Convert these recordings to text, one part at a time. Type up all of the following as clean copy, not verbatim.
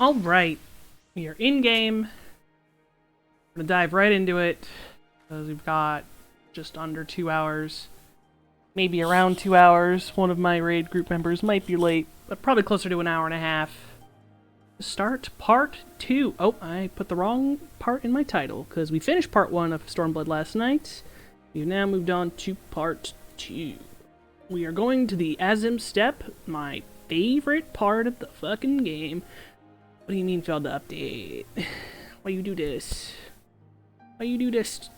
Alright, we are in-game. We're gonna dive right into it, because we've got just under 2 hours. Maybe around 2 hours. One of my raid group members might be late, but probably closer to an hour and a half. Start part 2. Oh, I put the wrong part in my title, because we finished part 1 of Stormblood last night. We've now moved on to part 2. We are going to the XIV step, my favorite part of the fucking game. What do you mean failed to update? Why you do this? Why you do this?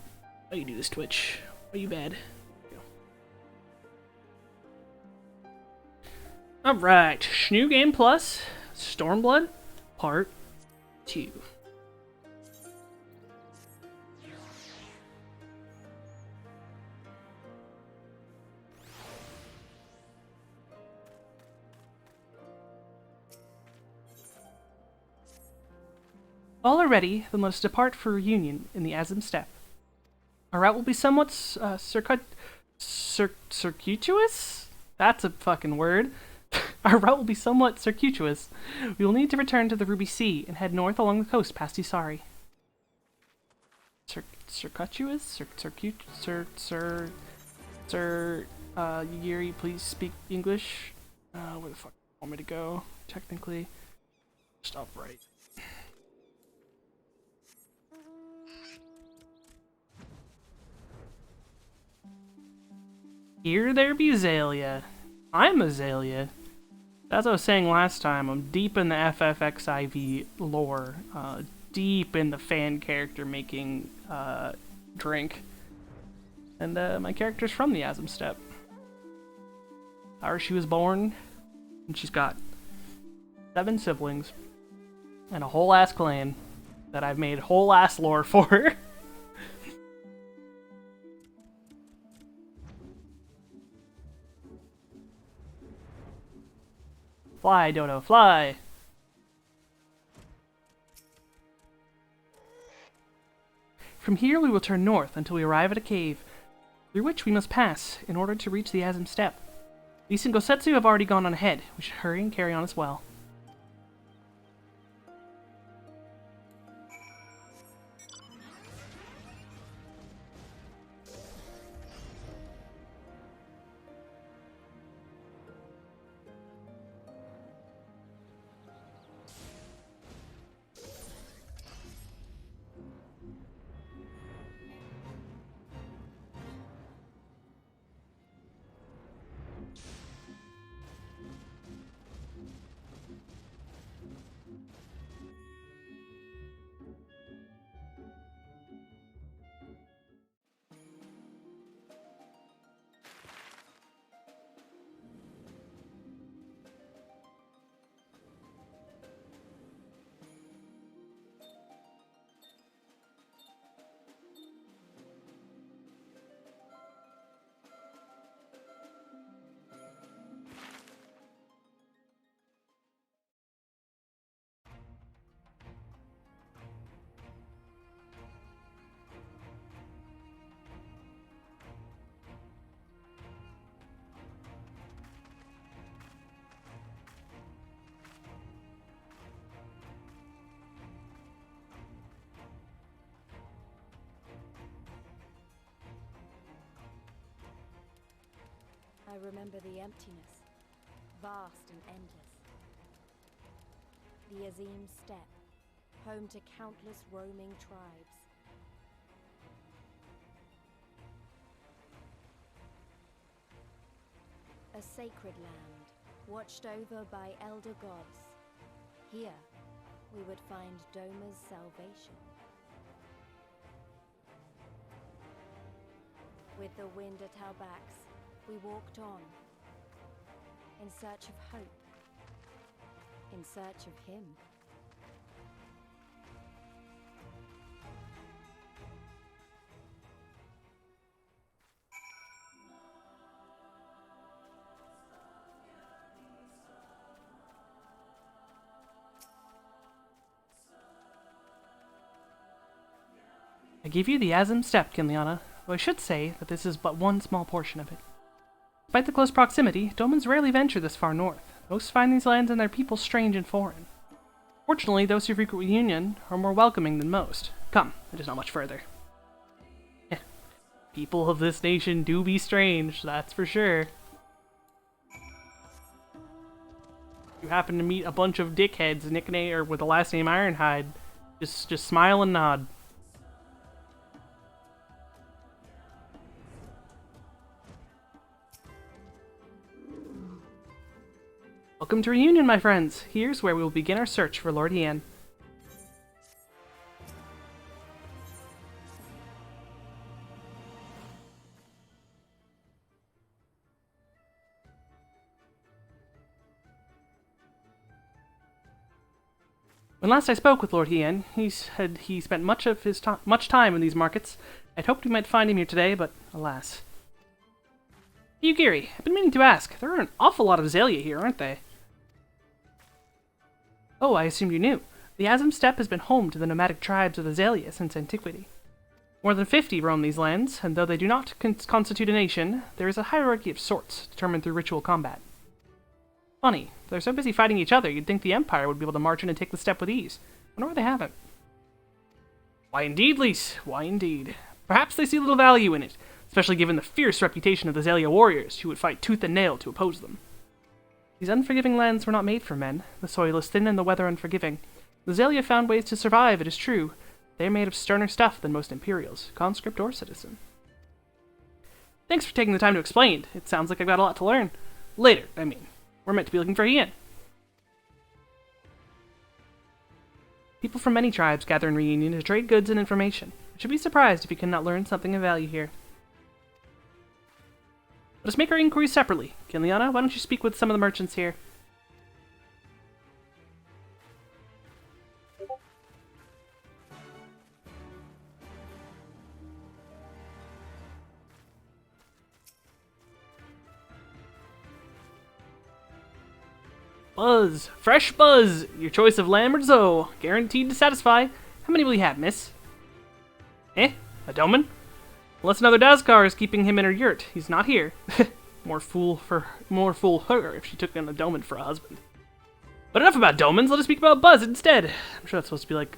Why you do this, Twitch? Why you bad? Alright, New Game Plus, Stormblood, Part 2. All are ready, then let us depart for reunion in the XIV steppe. Our route will be somewhat circuitous? That's a fucking word. Our route will be somewhat circuitous. We will need to return to the Ruby Sea and head north along the coast past Isari. Circuitous? Yuri, please speak English. Where the fuck do you want me to go? Technically. Stop right. Here there be Azalea. I'm Azalea. As I was saying last time, I'm deep in the XIV lore. Deep in the fan character making drink. And my character's from the XIV steppe. How she was born, and she's got 7 siblings. And a whole ass clan that I've made whole ass lore for. Fly, Dodo, fly! From here we will turn north until we arrive at a cave, through which we must pass in order to reach the XIV steppe. Lee and Gosetsu have already gone on ahead. We should hurry and carry on as well. I remember the emptiness, vast and endless. The XIV steppe, home to countless roaming tribes. A sacred land, watched over by elder gods. Here, we would find Doma's salvation. With the wind at our backs, we walked on, in search of hope, in search of him. I give you the XIV steppe, Kinliana, though I should say that this is but one small portion of it. Despite the close proximity, Domans rarely venture this far north. Most find these lands and their people strange and foreign. Fortunately, those who frequent reunion are more welcoming than most. Come, it is not much further. People of this nation do be strange, that's for sure. You happen to meet a bunch of dickheads nickname or with the last name Ironhide, just smile and nod. Welcome to Reunion, my friends. Here's where we will begin our search for Lord Ian. When last I spoke with Lord Ian, he said he spent much time in these markets. I'd hoped we might find him here today, but alas. Hey, Gary, I've been meaning to ask. There are an awful lot of Azalea here, aren't they? Oh, I assumed you knew. The Azim Steppe has been home to the nomadic tribes of Azalea since antiquity. More than 50 roam these lands, and though they do not constitute a nation, there is a hierarchy of sorts determined through ritual combat. Funny, they're so busy fighting each other, you'd think the Empire would be able to march in and take the steppe with ease. Wonder why they haven't. Why indeed, Lise, why indeed. Perhaps they see little value in it, especially given the fierce reputation of the Azalea warriors, who would fight tooth and nail to oppose them. These unforgiving lands were not made for men. The soil is thin and the weather unforgiving. The Azalea found ways to survive, it is true. They are made of sterner stuff than most Imperials, conscript or citizen. Thanks for taking the time to explain. It sounds like I've got a lot to learn. Later, I mean. We're meant to be looking for Ian. People from many tribes gather in Reunion to trade goods and information. I should be surprised if you cannot learn something of value here. Let us make our inquiries separately. Kiliana, why don't you speak with some of the merchants here? Buzz! Fresh Buzz! Your choice of lamb or zo. Guaranteed to satisfy. How many will you have, miss? A Doman? Unless another Dazkar is keeping him in her yurt. He's not here. More fool her if she took in a Doman for a husband. But enough about Domans, let us speak about Buzz instead. I'm sure that's supposed to be like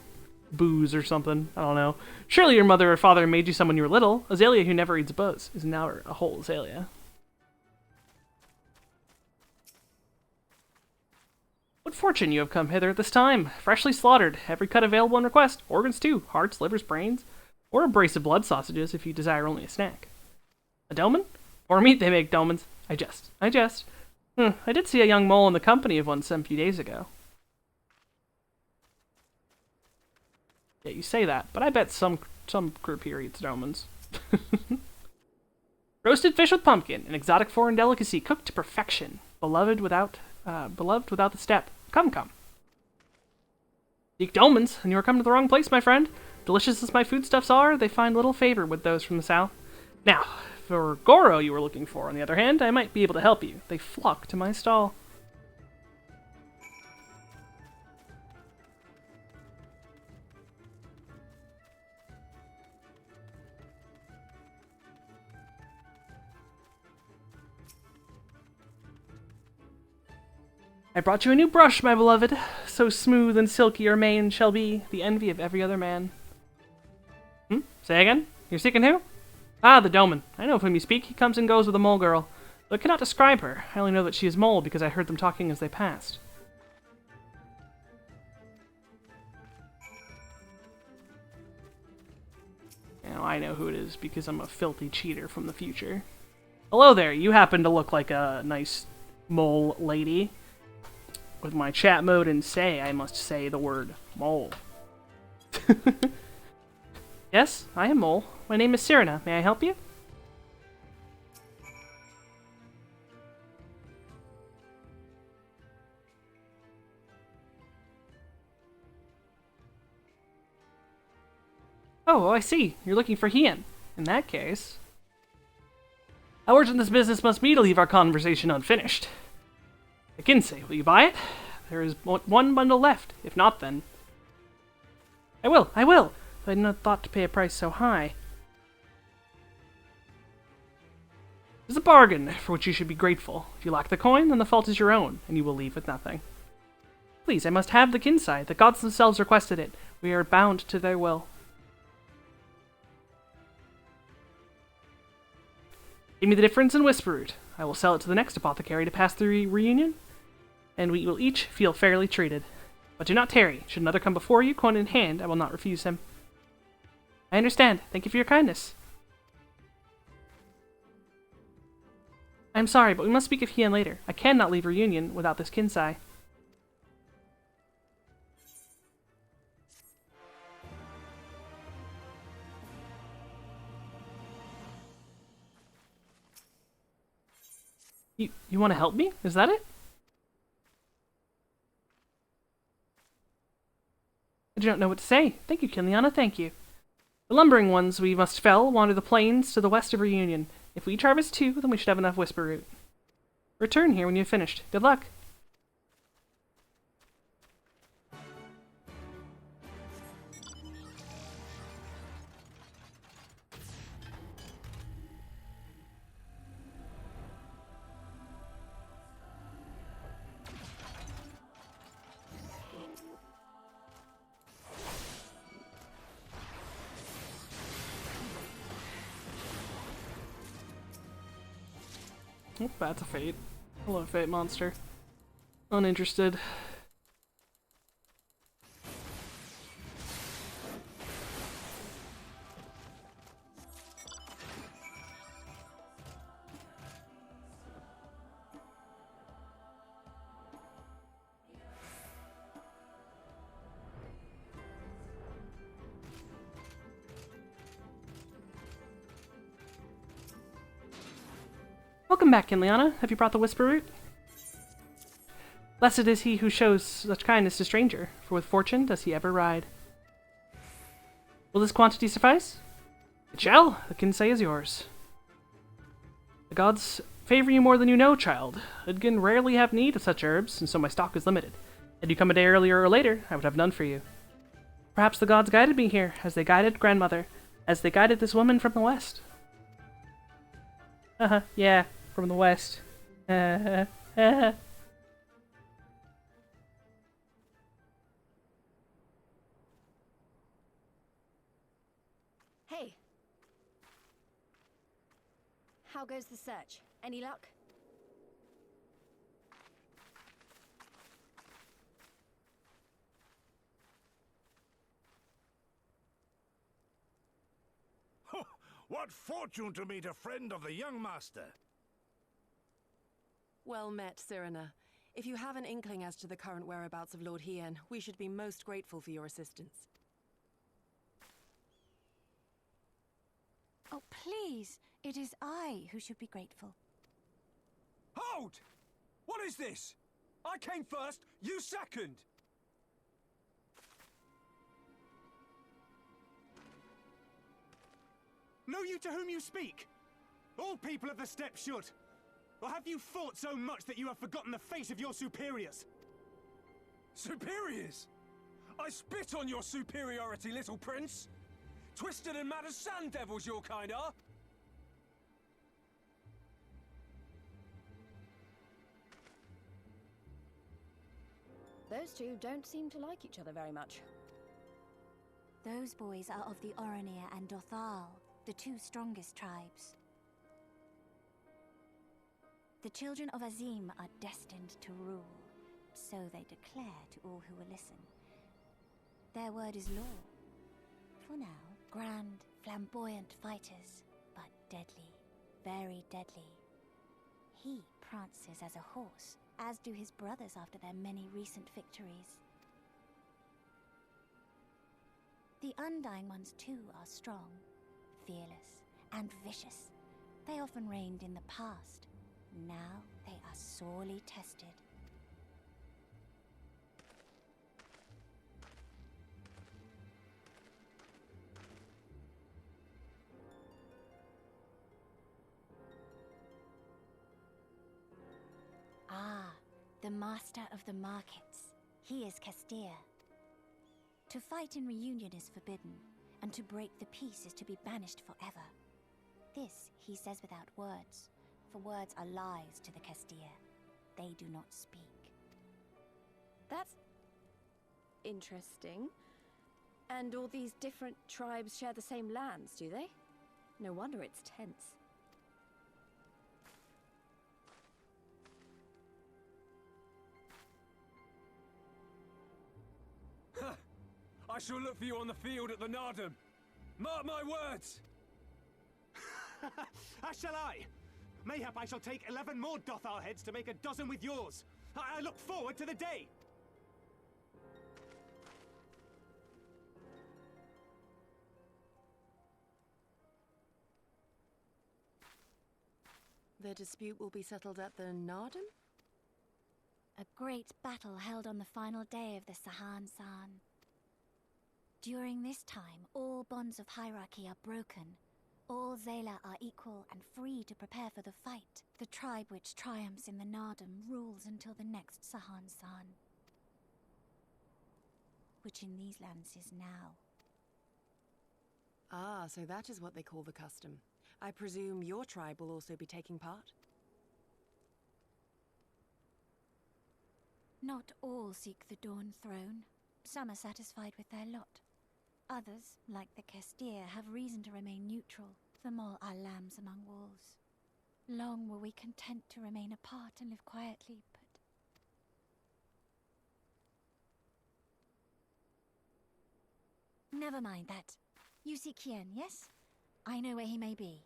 booze or something. I don't know. Surely your mother or father made you some when you were little. Azalea who never eats Buzz is now a whole Azalea. What fortune you have come hither at this time, freshly slaughtered, every cut available on request, organs too, hearts, livers, brains, or a brace of blood sausages if you desire only a snack. A Doman? Or meat they make Domans. I jest. I did see a young mole in the company of one some few days ago. Yeah, you say that, but I bet some group here eats Domans. Roasted fish with pumpkin, an exotic foreign delicacy cooked to perfection, beloved without the steppe. Come. Seek Domans, and you are come to the wrong place, my friend. Delicious as my foodstuffs are, they find little favor with those from the south. Now, for Goro you were looking for, on the other hand, I might be able to help you. They flock to my stall. I brought you a new brush, my beloved. So smooth and silky your mane shall be, the envy of every other man. Say again? You're seeking who? Ah, the Doman. I know of whom you speak. He comes and goes with a mole girl. Though I cannot describe her. I only know that she is mole because I heard them talking as they passed. Now I know who it is because I'm a filthy cheater from the future. Hello there, you happen to look like a nice mole lady. With my chat mode and say, I must say the word mole. Yes, I am mole. My name is Cyrena. May I help you? Oh, I see. You're looking for Ian. In that case... How urgent this business must be to leave our conversation unfinished. Akinse, will you buy it? There is one bundle left. If not, then... I will! I had not thought to pay a price so high. It is a bargain, for which you should be grateful. If you lack the coin, then the fault is your own, and you will leave with nothing. Please, I must have the Kinsai. The gods themselves requested it. We are bound to their will. Give me the difference in Whisper Root. I will sell it to the next apothecary to pass through reunion, and we will each feel fairly treated. But do not tarry. Should another come before you, coin in hand, I will not refuse him. I understand. Thank you for your kindness. I am sorry, but we must speak of Hien later. I cannot leave reunion without this Kinsai. You want to help me? Is that it? I do not know what to say. Thank you, Kinliana, thank you. The lumbering ones we must fell wander the plains to the west of Reunion. If we each harvest 2, then we should have enough Whisper Root. Return here when you have finished. Good luck. Oh, that's a fate. Hello, fate monster. Uninterested. Welcome back, Kinliana. Have you brought the Whisper Root? Blessed is he who shows such kindness to stranger, for with fortune does he ever ride. Will this quantity suffice? It shall. The Kinsei is yours. The gods favor you more than you know, child. Udgin rarely have need of such herbs, and so my stock is limited. Had you come a day earlier or later, I would have none for you. Perhaps the gods guided me here, as they guided grandmother, as they guided this woman from the west. Yeah, from the west. Hey! How goes the search? Any luck? What fortune to meet a friend of the young master! Well met, Cyrena. If you have an inkling as to the current whereabouts of Lord Hien, we should be most grateful for your assistance. Oh, please! It is I who should be grateful. Hold! What is this? I came first, you second! Know you to whom you speak? All people of the steppe should. Or have you fought so much that you have forgotten the face of your superiors? Superiors? I spit on your superiority, little prince! Twisted and mad as sand devils your kind are! Those two don't seem to like each other very much. Those boys are of the Oronir and Dothal, the 2 strongest tribes. The children of Azim are destined to rule, so they declare to all who will listen. Their word is law. For now, grand, flamboyant fighters, but deadly, very deadly. He prances as a horse, as do his brothers after their many recent victories. The Undying ones too are strong, fearless, and vicious. They often reigned in the past. Now they are sorely tested. Ah, the master of the markets. He is Castir. To fight in reunion is forbidden, and to break the peace is to be banished forever. This he says without words, for words are lies to the Castir. They do not speak. That's interesting. And all these different tribes share the same lands, do they? No wonder it's tense. I shall look for you on the field at the Nardum. Mark my words! As shall I. Mayhap I shall take 11 more Dothar heads to make a dozen with yours. I look forward to the day! The dispute will be settled at the Nardum? A great battle held on the final day of the Sahan-San. During this time, all bonds of hierarchy are broken. All Zayla are equal and free to prepare for the fight. The tribe which triumphs in the Nardum rules until the next Sahan-San, which in these lands is now. Ah, so that is what they call the custom. I presume your tribe will also be taking part? Not all seek the Dawn Throne. Some are satisfied with their lot. Others, like the Kestir, have reason to remain neutral. Them all are lambs among wolves. Long were we content to remain apart and live quietly, but... Never mind that. You seek Hien, yes? I know where he may be.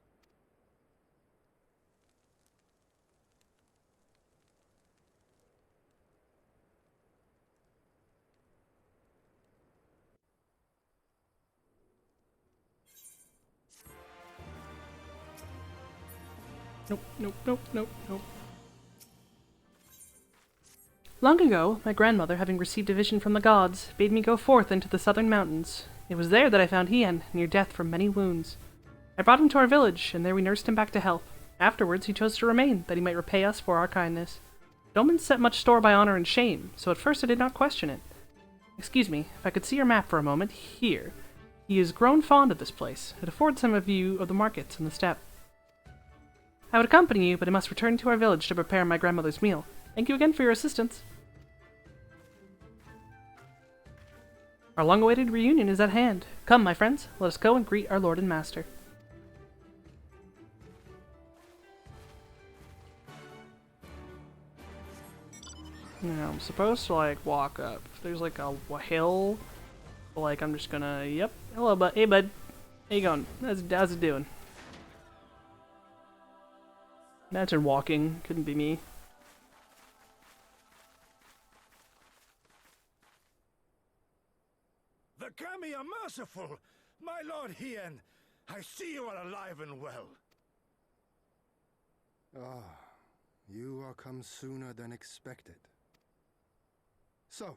Nope, nope, nope, nope, nope. Long ago, my grandmother, having received a vision from the gods, bade me go forth into the southern mountains. It was there that I found Hien, near death from many wounds. I brought him to our village, and there we nursed him back to health. Afterwards, he chose to remain, that he might repay us for our kindness. Domans set much store by honor and shame, so at first I did not question it. Excuse me, if I could see your map for a moment, here. He has grown fond of this place. It affords him a view of the markets and the steppe. I would accompany you, but I must return to our village to prepare my grandmother's meal. Thank you again for your assistance. Our long-awaited reunion is at hand. Come, my friends, let us go and greet our lord and master. Now, I'm supposed to, like, walk up. There's, like, a hill. Like, I'm just gonna... Yep. Hello, bud. Hey, bud. How you going? How's it doing? Imagine walking. Couldn't be me. The Kami are merciful! My lord Hien, I see you are alive and well. Ah, you are come sooner than expected. So,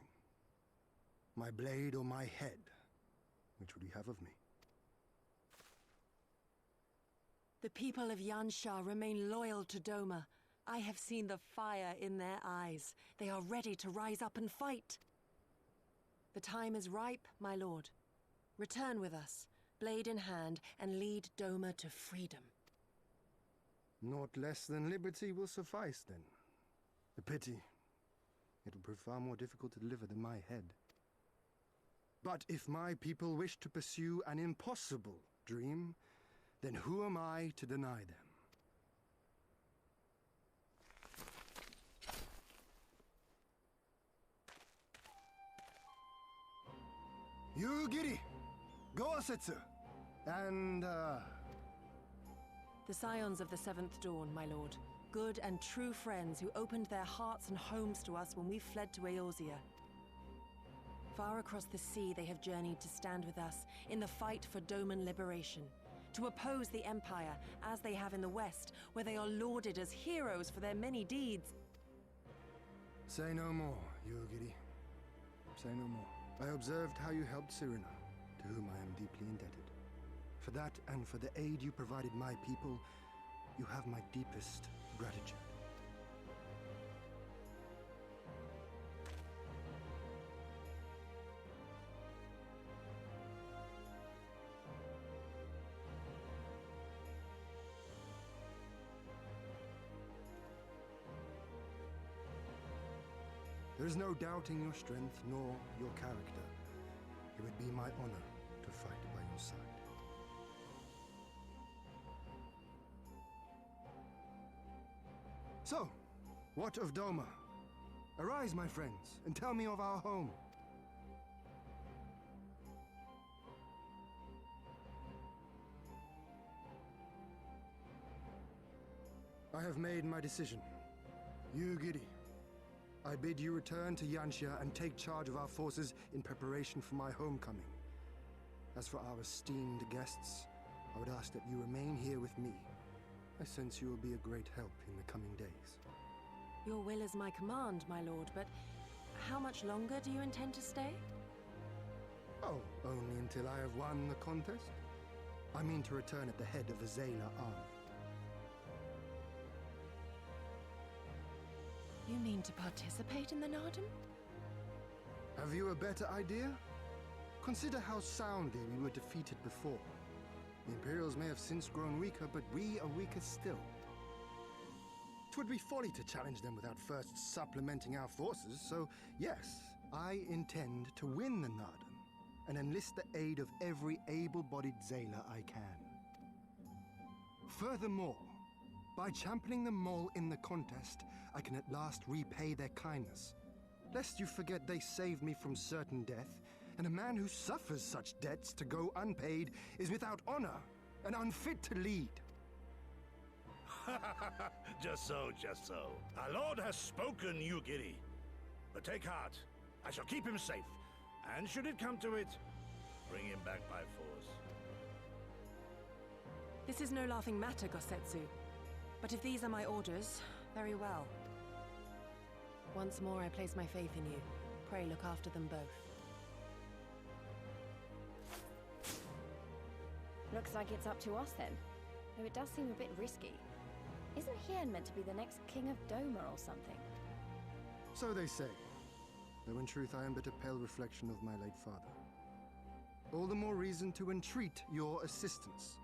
my blade or my head? Which would you have of me? The people of Yansha remain loyal to Doma. I have seen the fire in their eyes. They are ready to rise up and fight. The time is ripe, my lord. Return with us, blade in hand, and lead Doma to freedom. Naught less than liberty will suffice, then. A pity. It will prove far more difficult to deliver than my head. But if my people wish to pursue an impossible dream, then who am I to deny them? Yugiri! Gosetsu! And, The scions of the Seventh Dawn, my lord. Good and true friends who opened their hearts and homes to us when we fled to Eorzea. Far across the sea they have journeyed to stand with us in the fight for Doman liberation. To oppose the Empire, as they have in the West, where they are lauded as heroes for their many deeds. say no more, Yugiri. Say no more. I observed how you helped Cyrena, to whom I am deeply indebted. For that and for the aid you provided my people, you have my deepest gratitude. There is no doubting your strength nor your character. It would be my honor to fight by your side. So, what of Doma? Arise, my friends, and tell me of our home. I have made my decision. You, Giddy. I bid you return to Yanxia and take charge of our forces in preparation for my homecoming. As for our esteemed guests, I would ask that you remain here with me. I sense you will be a great help in the coming days. Your will is my command, my lord, but how much longer do you intend to stay? Oh, only until I have won the contest? I mean to return at the head of a Zayla army. You mean to participate in the Nardum? Have you a better idea? Consider how soundly we were defeated before. The Imperials may have since grown weaker, but we are weaker still. It would be folly to challenge them without first supplementing our forces, so yes, I intend to win the Nardum and enlist the aid of every able-bodied Zayla I can. Furthermore, by championing the Mole in the contest, I can at last repay their kindness. Lest you forget they saved me from certain death, and a man who suffers such debts to go unpaid is without honor and unfit to lead. Just so, just so. Our lord has spoken, you giddy. But take heart. I shall keep him safe. And should it come to it, bring him back by force. This is no laughing matter, Gosetsu. But if these are my orders, very well. Once more I place my faith in you. Pray look after them both. Looks like it's up to us then. Though it does seem a bit risky. Isn't Hien meant to be the next king of Doma or something? So they say. Though in truth I am but a pale reflection of my late father. All the more reason to entreat your assistance.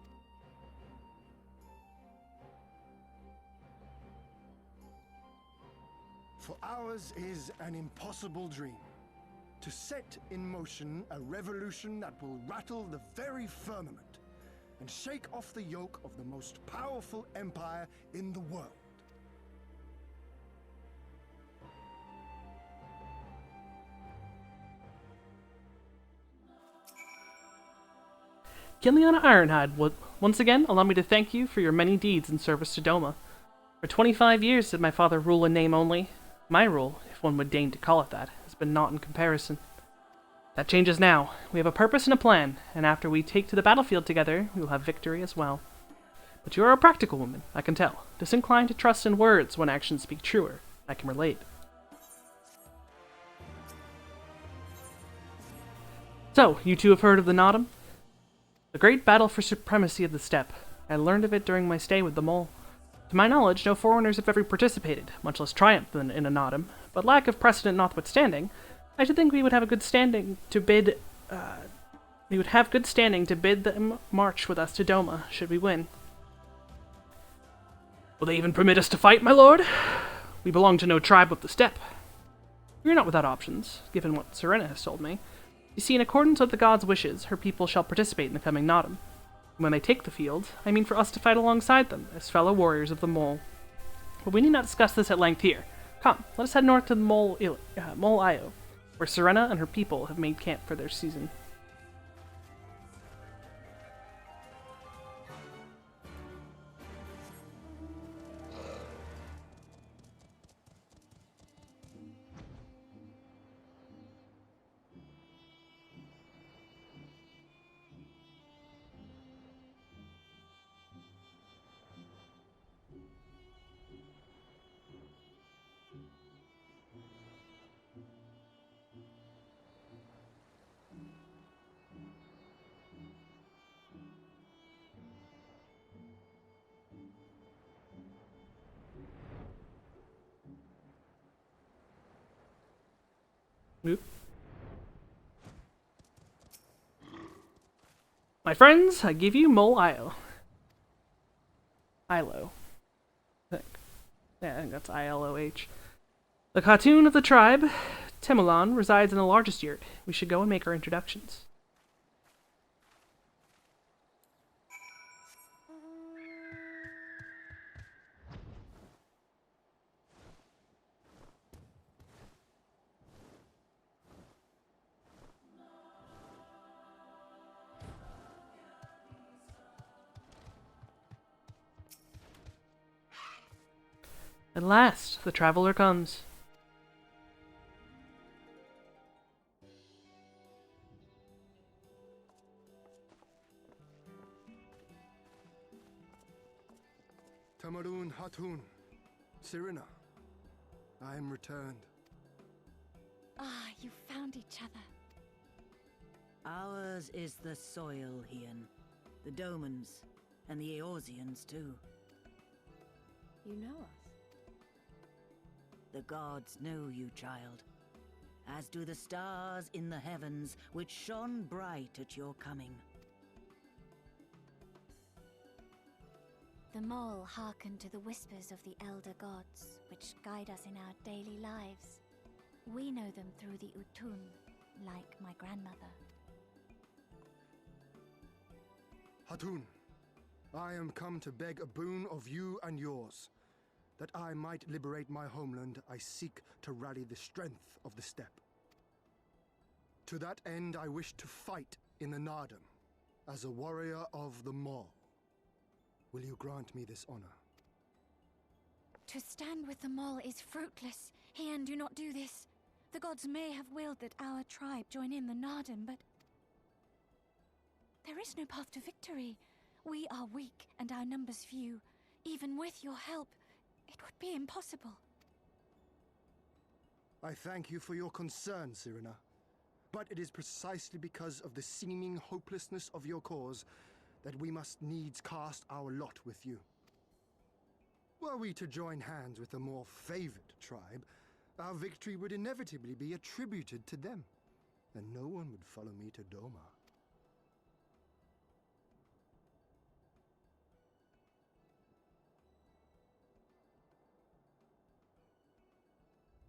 For ours is an impossible dream. To set in motion a revolution that will rattle the very firmament and shake off the yoke of the most powerful empire in the world. Giliana Ironhide, once again, allow me to thank you for your many deeds in service to Doma. For 25 years did my father rule in name only. My rule, if one would deign to call it that, has been naught in comparison. That changes now. We have a purpose and a plan, and after we take to the battlefield together, we will have victory as well. But you are a practical woman, I can tell, disinclined to trust in words when actions speak truer. I can relate. So, you two have heard of the Nardum? The great battle for supremacy of the steppe. I learned of it during my stay with the Mole. To my knowledge, no foreigners have ever participated, much less triumphed in a Nardum, but lack of precedent notwithstanding, I should think we would have a good standing to bid. We would have good standing to bid them march with us to Doma, should we win. Will they even permit us to fight, my lord? We belong to no tribe of the steppe. We are not without options, given what Serena has told me. You see, in accordance with the god's wishes, her people shall participate in the coming Nardum. When they take the field, I mean for us to fight alongside them, as fellow warriors of the Mole. But we need not discuss this at length here. Come, let us head north to the Mole Io, where Serena and her people have made camp for their season. Oop. My friends, I give you Mole Ilo. I think. Yeah, I think that's ILOH. The Khatun of the tribe, Temulan, resides in the largest yurt. We should go and make our introductions. At last, the traveler comes. Tamarun Hatun, Sirina, I am returned. Ah, you found each other. Ours is the soil, Hian. The Domans, and the Eorzeans too. You know us? The gods know you, child. As do the stars in the heavens, which shone bright at your coming. The mole hearken to the whispers of the elder gods, which guide us in our daily lives. We know them through the Utun, like my grandmother. Hatun, I am come to beg a boon of you and yours. That I might liberate my homeland, I seek to rally the strength of the steppe. To that end, I wish to fight in the Nardam, as a warrior of the Mall. Will you grant me this honor? To stand with the mole is fruitless. Hian, do not do this. The gods may have willed that our tribe join in the Nardam, but there is no path to victory. We are weak and our numbers few. Even with your help, it would be impossible. I thank you for your concern, Sirina. But it is precisely because of the seeming hopelessness of your cause that we must needs cast our lot with you. Were we to join hands with a more favored tribe, our victory would inevitably be attributed to them, and no one would follow me to Doma.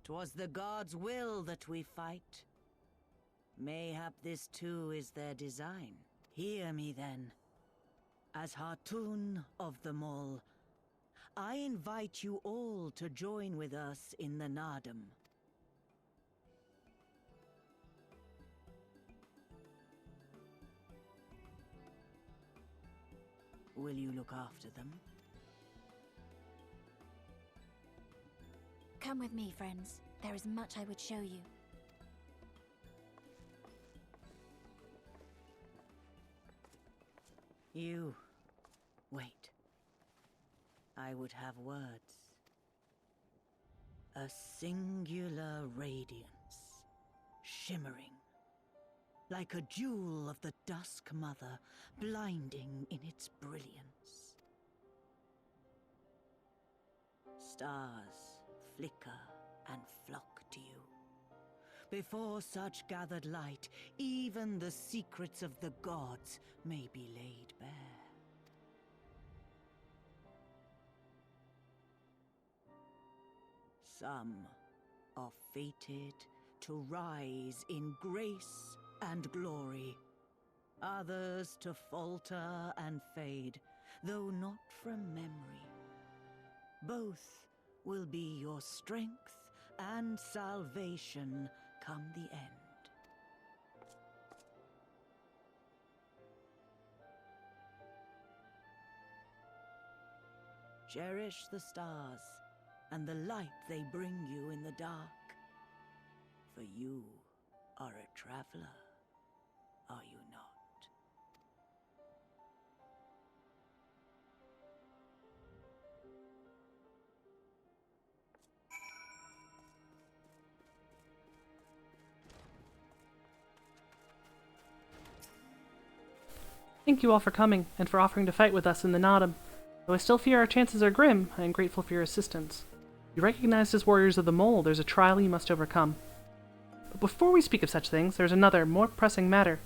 'Twas the gods' will that we fight. Mayhap this too is their design. Hear me then. As Hatun of the Mall, I invite you all to join with us in the Nardam. Will you look after them? Come with me, friends. There is much I would show you. You... wait. I would have words. A singular radiance, shimmering, like a jewel of the Dusk Mother, blinding in its brilliance. Stars flicker and flock to you. Before such gathered light, even the secrets of the gods may be laid bare. Some are fated to rise in grace and glory. Others to falter and fade, though not from memory. Both will be your strength and salvation come the end. Cherish the stars and the light they bring you in the dark. For you are a traveler, are you not? Thank you all for coming, and for offering to fight with us in the Nodam. Though I still fear our chances are grim, I am grateful for your assistance. You recognized as warriors of the Mole, there's a trial you must overcome. But before we speak of such things, there's another, more pressing matter.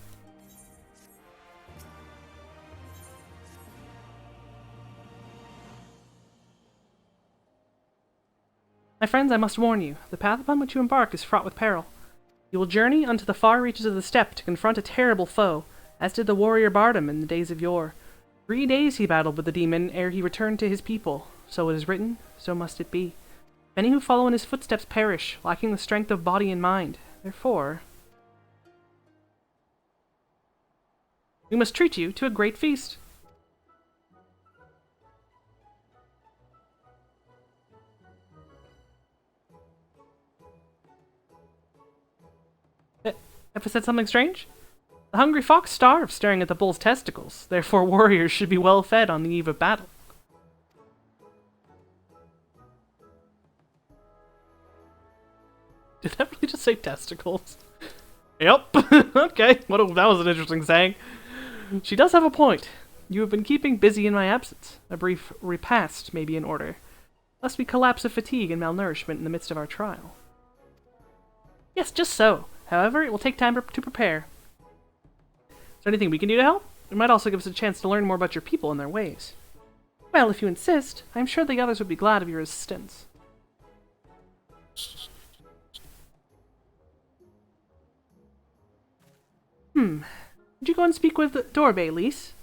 My friends, I must warn you, the path upon which you embark is fraught with peril. You will journey unto the far reaches of the steppe to confront a terrible foe, as did the warrior Bardam in the days of yore. 3 days he battled with the demon ere he returned to his people. So it is written, so must it be. Many who follow in his footsteps perish, lacking the strength of body and mind. Therefore, we must treat you to a great feast. Have I said something strange? The hungry fox starves staring at the bull's testicles. Therefore, warriors should be well fed on the eve of battle. Did that really just say testicles? Yep. Okay. That was an interesting saying. She does have a point. You have been keeping busy in my absence. A brief repast may be in order, lest we collapse of fatigue and malnourishment in the midst of our trial. Yes, just so. However, it will take time to prepare. Is there anything we can do to help? It might also give us a chance to learn more about your people and their ways. Well, if you insist, I am sure the others would be glad of your assistance. Would you go and speak with Dorbe, Lise?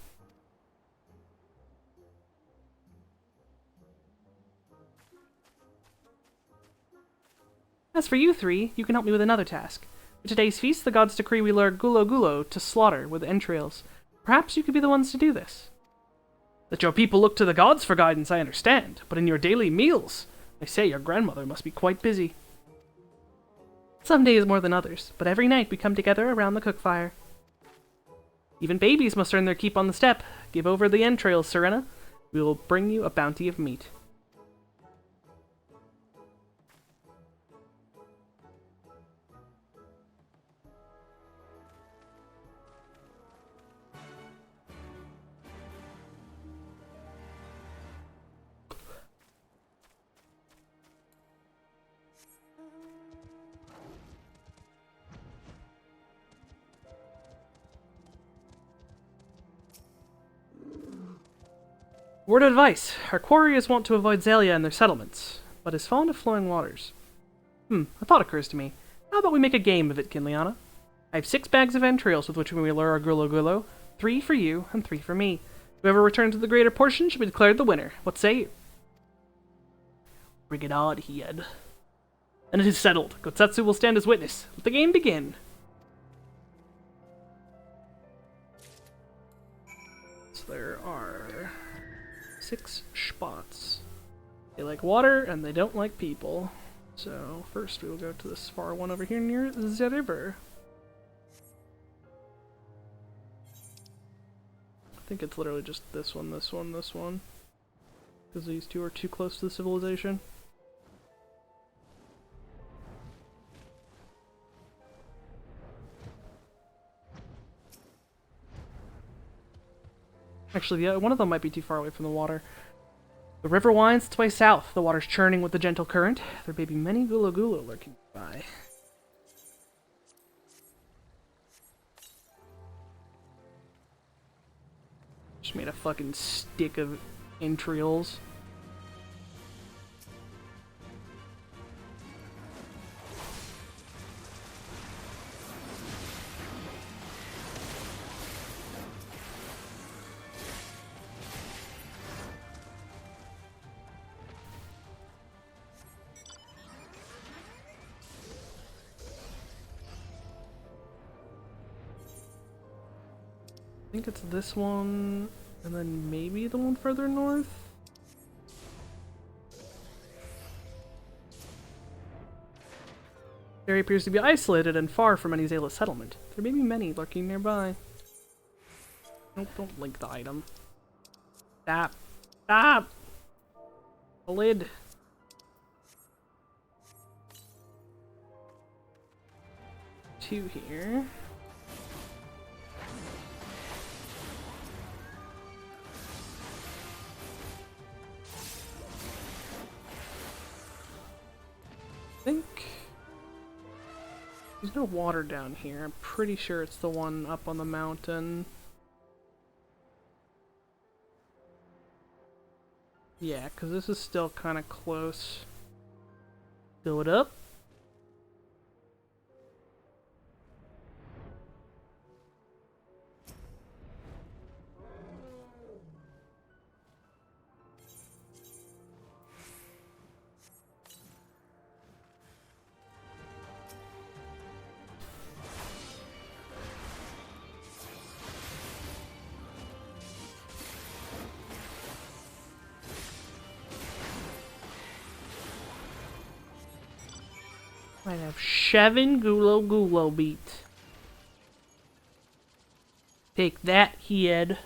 As for you three, you can help me with another task. For today's feast, the gods decree we lure Gulo Gulo to slaughter with entrails. Perhaps you could be the ones to do this. That your people look to the gods for guidance, I understand, but in your daily meals, I say your grandmother must be quite busy. Some days more than others, but every night we come together around the cook fire. Even babies must earn their keep on the steppe. Give over the entrails, Serena. We will bring you a bounty of meat. Word of advice. Our quarry is wont to avoid Zalia and their settlements, but is fond of flowing waters. A thought occurs to me. How about we make a game of it, Kinliana? I have 6 bags of entrails with which we may lure our Gulo Gulo. 3 for you, and 3 for me. Whoever returns with the greater portion should be declared the winner. What say you? Bring it on, Hied. And it is settled. Gotsatsu will stand as witness. Let the game begin. So there are 6 spots. They like water, and they don't like people. So, first we will go to this far one over here near the river. I think it's literally just this one, this one, this one. Because these two are too close to the civilization. Actually, one of them might be too far away from the water. The river winds its way south, the water's churning with the gentle current. There may be many Gulo Gulo lurking by. Just made a fucking stick of entrails. I think it's this one, and then maybe the one further north? The area appears to be isolated and far from any Zayla settlement. There may be many lurking nearby. Nope, don't link the item. Stop. Stop! The lid. Two here. I think there's no water down here. I'm pretty sure it's the one up on the mountain. Yeah, because this is still kind of close. Fill it up. I have 7 gulo beat. Take that, head.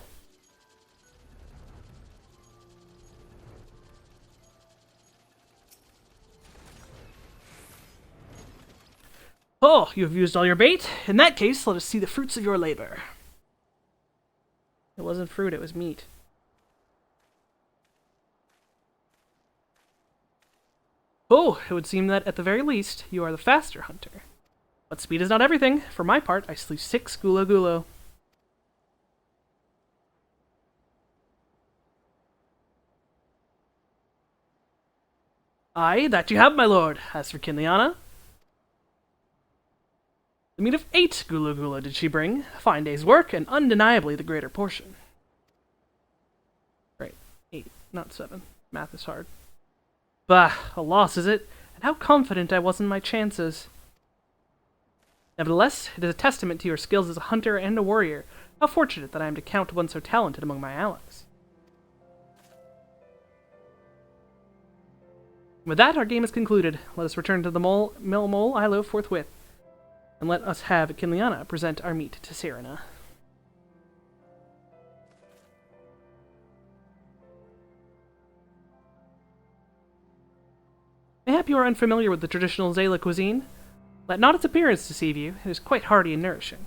Oh, you have used all your bait? In that case, let us see the fruits of your labor. It wasn't fruit, it was meat. Oh, it would seem that, at the very least, you are the faster hunter. But speed is not everything. For my part, I slew 6 gulo. Aye, that you have, my lord. As for Kinliana, the meat of 8 gulo did she bring. A fine day's work, and undeniably the greater portion. Right, 8, not 7. Math is hard. Bah, a loss, is it? And how confident I was in my chances. Nevertheless, it is a testament to your skills as a hunter and a warrior. How fortunate that I am to count one so talented among my allies. With that, our game is concluded. Let us return to the Mole Ilo forthwith, and let us have Kinliana present our meat to Serena. Mayhap you are unfamiliar with the traditional Zayla cuisine? Let not its appearance deceive you. It is quite hearty and nourishing.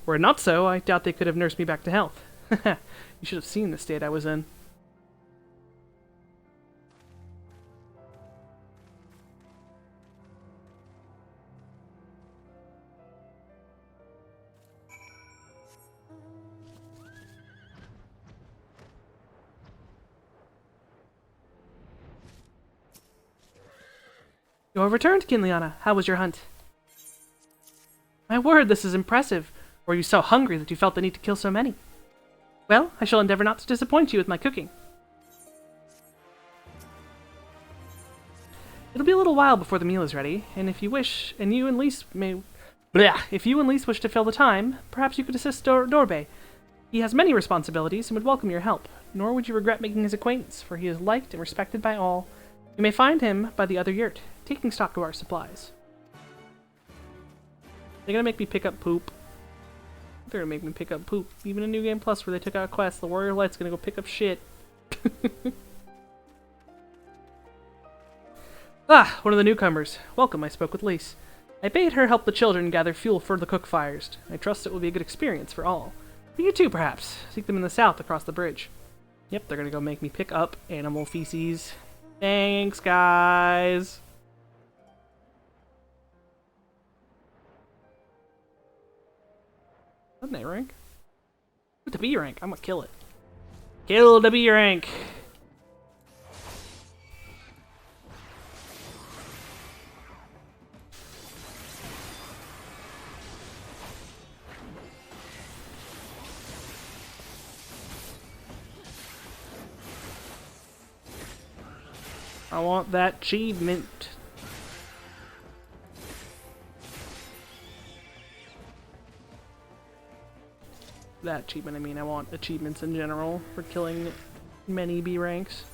Were it not so, I doubt they could have nursed me back to health. You should have seen the state I was in. You have returned, Kinliana. How was your hunt? My word, this is impressive. Were you so hungry that you felt the need to kill so many? Well, I shall endeavor not to disappoint you with my cooking. It'll be a little while before the meal is ready, and if you wish, and you and Lise may... Blah! If you and Lise wish to fill the time, perhaps you could assist Dorbe. He has many responsibilities and would welcome your help, nor would you regret making his acquaintance, for he is liked and respected by all. You may find him by the other yurt, taking stock of our supplies. They're gonna make me pick up poop. They're gonna make me pick up poop. Even in New Game Plus, where they took out quests, the Warrior Light's gonna go pick up shit. Ah, one of the newcomers. Welcome, I spoke with Lise. I bade her help the children gather fuel for the cook fires. I trust it will be a good experience for all. For you too, perhaps. Seek them in the south across the bridge. Yep, they're gonna go make me pick up animal feces. Thanks, guys. Is that an A rank? What's the B rank? I'm gonna kill it. Kill the B rank! I want that achievement. That achievement, I mean, I want achievements in general for killing many B ranks.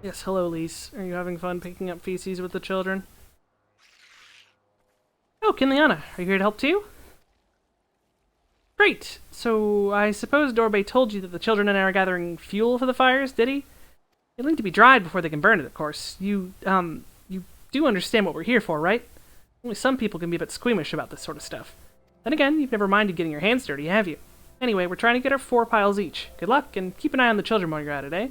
Yes, hello, Lise. Are you having fun picking up feces with the children? Oh, Kinliana, are you here to help too? Great! So, I suppose Dorbe told you that the children and I are gathering fuel for the fires, did he? It'll need to be dried before they can burn it, of course. You do understand what we're here for, right? Only some people can be a bit squeamish about this sort of stuff. Then again, you've never minded getting your hands dirty, have you? Anyway, we're trying to get our 4 piles each. Good luck, and keep an eye on the children while you're at it, eh?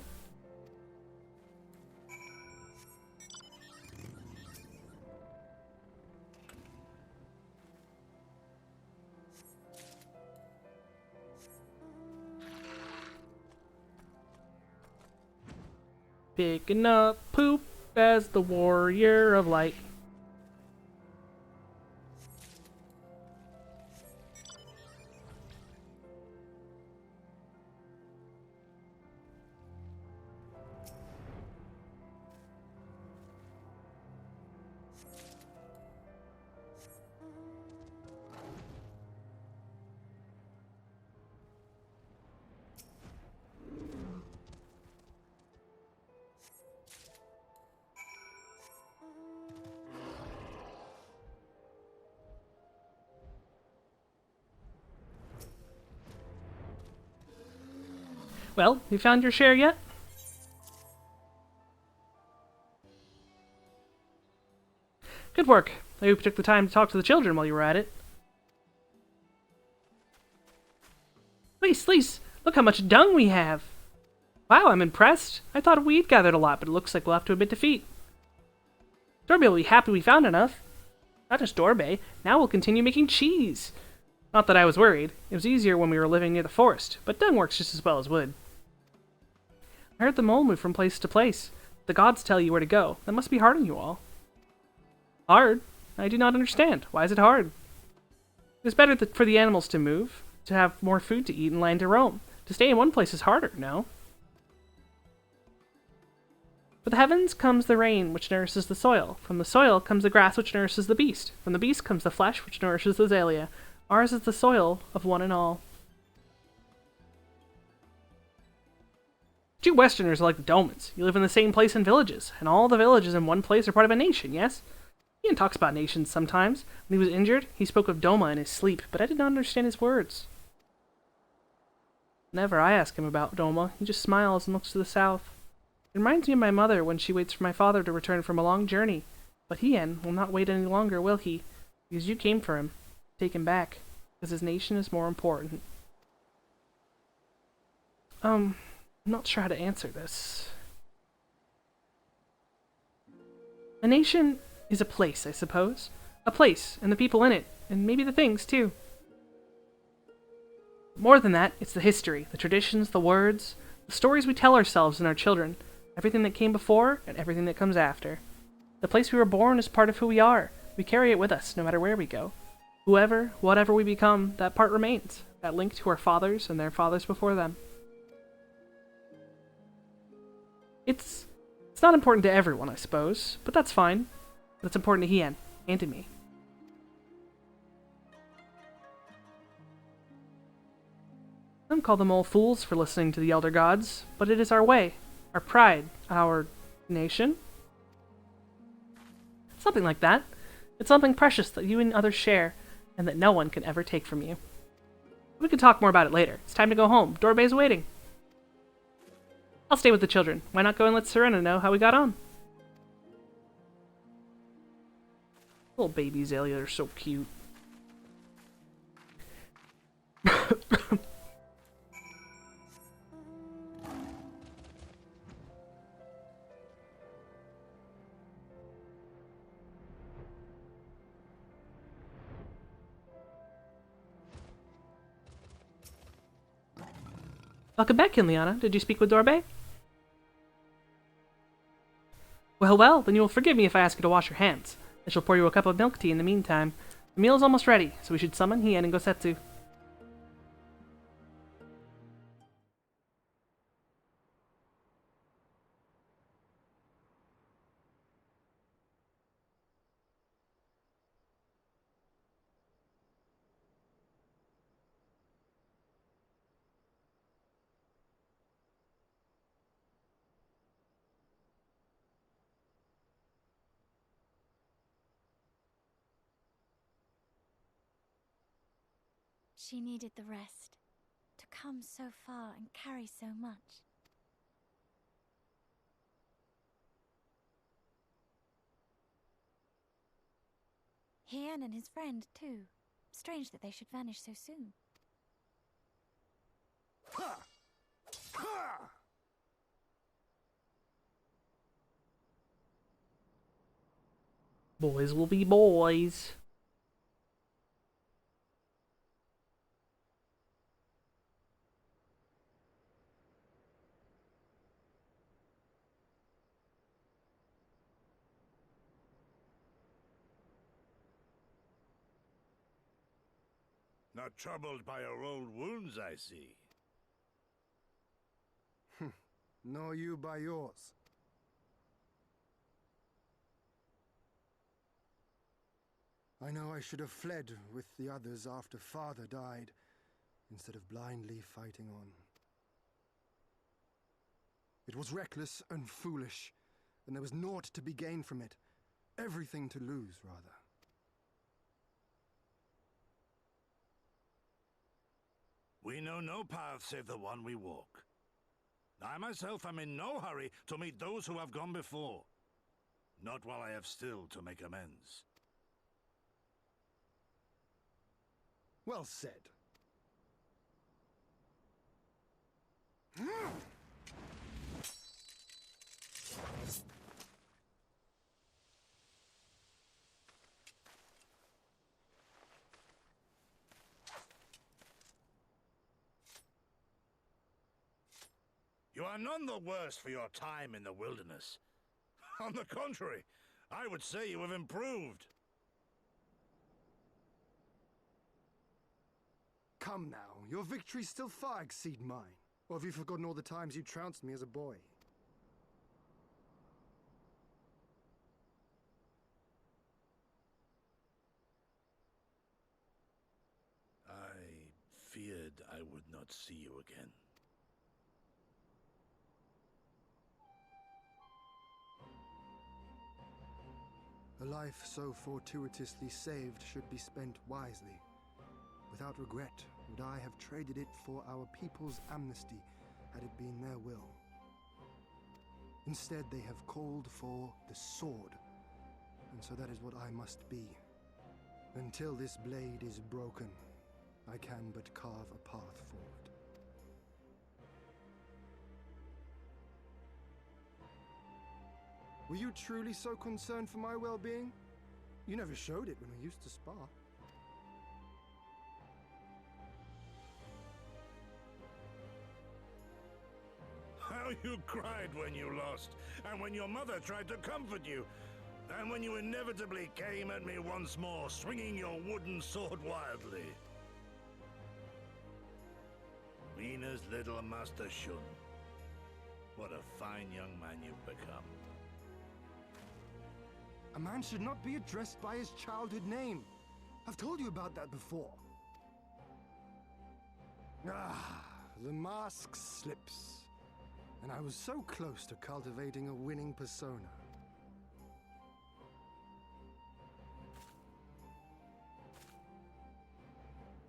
Picking up poop as the warrior of light. Well, you found your share yet? Good work. I hope you took the time to talk to the children while you were at it. Lise, look how much dung we have! Wow, I'm impressed. I thought we'd gathered a lot, but it looks like we'll have to admit defeat. Dorbe will be happy we found enough. Not just Dorbe, now we'll continue making cheese. Not that I was worried. It was easier when we were living near the forest, but dung works just as well as wood. I heard the mole move from place to place. The gods tell you where to go. That must be hard on you all. Hard? I do not understand. Why is it hard? It's better for the animals to move, to have more food to eat and land to roam. To stay in one place is harder, no? From the heavens comes the rain, which nourishes the soil. From the soil comes the grass, which nourishes the beast. From the beast comes the flesh, which nourishes the Zalia. Ours is the soil of one and all. You Westerners are like the Domans. You live in the same place and villages, and all the villages in one place are part of a nation, yes? Ian talks about nations sometimes. When he was injured, he spoke of Doma in his sleep, but I did not understand his words. Whenever I ask him about Doma, he just smiles and looks to the south. It reminds me of my mother when she waits for my father to return from a long journey. But Hien will not wait any longer, will he? Because you came for him. Take him back. Because his nation is more important. I'm not sure how to answer this. A nation is a place, I suppose. A place, and the people in it, and maybe the things, too. More than that, it's the history, the traditions, the words, the stories we tell ourselves and our children, everything that came before and everything that comes after. The place we were born is part of who we are. We carry it with us, no matter where we go. Whoever, whatever we become, that part remains, that link to our fathers and their fathers before them. It's not important to everyone, I suppose, but that's fine. But it's important to Hien, and to me. Some call them all fools for listening to the Elder Gods, but it is our way, our pride, our nation? Something like that. It's something precious that you and others share, and that no one can ever take from you. We can talk more about it later. It's time to go home. Dorbe's waiting. I'll stay with the children. Why not go and let Serena know how we got on? Little baby Zalia are so cute. Welcome back, Kinliana. Did you speak with Dorbe? Well, then you will forgive me if I ask you to wash your hands. I shall pour you a cup of milk tea in the meantime. The meal is almost ready, so we should summon Hien and Gosetsu. She needed the rest. To come so far and carry so much. Hien and his friend, too. Strange that they should vanish so soon. Boys will be boys. Not troubled by your old wounds, I see. Nor you by yours. I know I should have fled with the others after Father died, instead of blindly fighting on. It was reckless and foolish, and there was naught to be gained from it. Everything to lose, rather. We know no path save the one we walk. I myself am in no hurry to meet those who have gone before. Not while I have still to make amends. Well said. You are none the worse for your time in the wilderness. On the contrary, I would say you have improved. Come now, your victories still far exceed mine. Or have you forgotten all the times you trounced me as a boy? I feared I would not see you again. A life so fortuitously saved should be spent wisely. Without regret, would I have traded it for our people's amnesty, had it been their will. Instead, they have called for the sword, and so that is what I must be. Until this blade is broken, I can but carve a path forward. Were you truly so concerned for my well-being? You never showed it when we used to spar. How you cried when you lost, and when your mother tried to comfort you, and when you inevitably came at me once more, swinging your wooden sword wildly. Mina's little Master Shun. What a fine young man you've become. A man should not be addressed by his childhood name. I've told you about that before. Ah, the mask slips. And I was so close to cultivating a winning persona.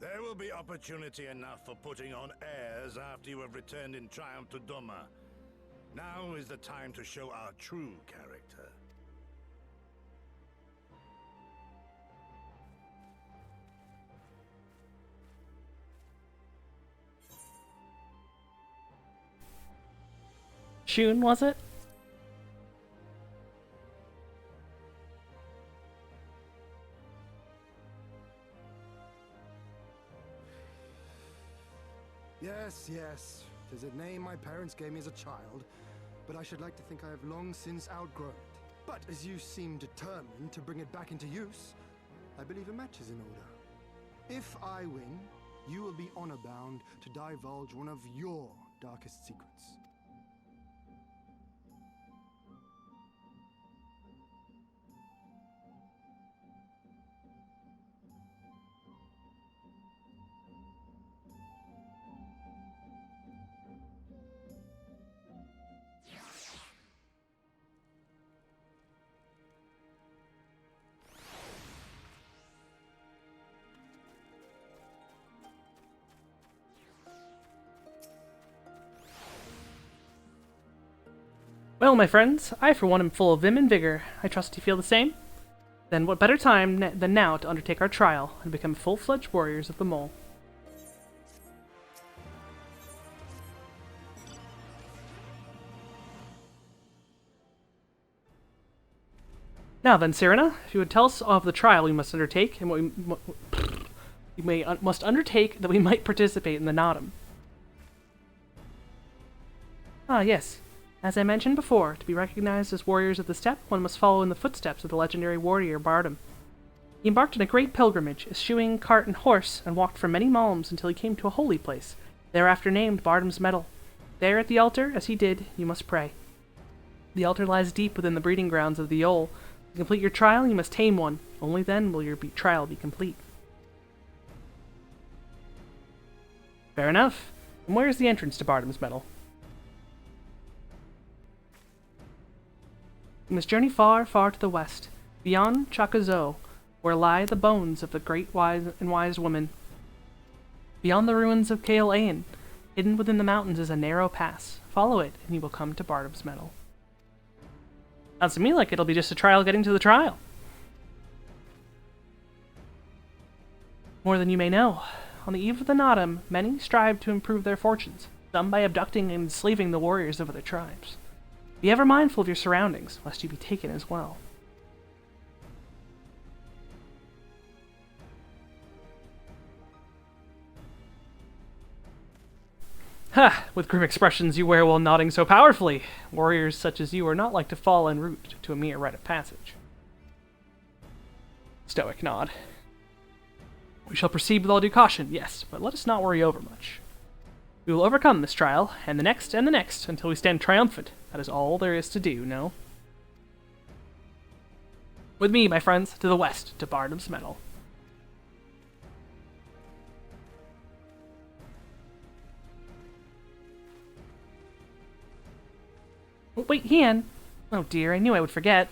There will be opportunity enough for putting on airs after you have returned in triumph to Doma. Now is the time to show our true character. Shun, was it? Yes. It is a name my parents gave me as a child, but I should like to think I have long since outgrown it. But as you seem determined to bring it back into use, I believe a match is in order. If I win, you will be honor-bound to divulge one of your darkest secrets. Well, my friends, I for one am full of vim and vigor. I trust you feel the same? Then what better time than now to undertake our trial and become full-fledged warriors of the Mole. Now then, Cyrena, if you would tell us of the trial we must undertake and what we must undertake that we might participate in the Nodum. Ah, yes. As I mentioned before, to be recognized as warriors of the steppe, one must follow in the footsteps of the legendary warrior Bardam. He embarked on a great pilgrimage, eschewing cart and horse, and walked for many malms until he came to a holy place, thereafter named Bardam's Meadow. There at the altar, as he did, you must pray. The altar lies deep within the breeding grounds of the Yol. To complete your trial, you must tame one. Only then will your trial be complete. Fair enough. And where is the entrance to Bardam's Meadow? You must journey far, far to the west, beyond Chakazo, where lie the bones of the great wise woman. Beyond the ruins of Kael Ain, hidden within the mountains is a narrow pass. Follow it, and you will come to Bardam's Meadow. Sounds to me like it'll be just a trial getting to the trial. More than you may know, on the eve of the Nodam, many strive to improve their fortunes, some by abducting and enslaving the warriors of other tribes. Be ever mindful of your surroundings, lest you be taken as well. Ha! With grim expressions you wear while nodding so powerfully. Warriors such as you are not like to fall en route to a mere rite of passage. Stoic nod. We shall proceed with all due caution, yes, but let us not worry overmuch. We will overcome this trial, and the next, until we stand triumphant. That is all there is to do, no? With me, my friends, to the west, to Bardam's Meadow. Oh, wait, Hien! Oh dear, I knew I would forget.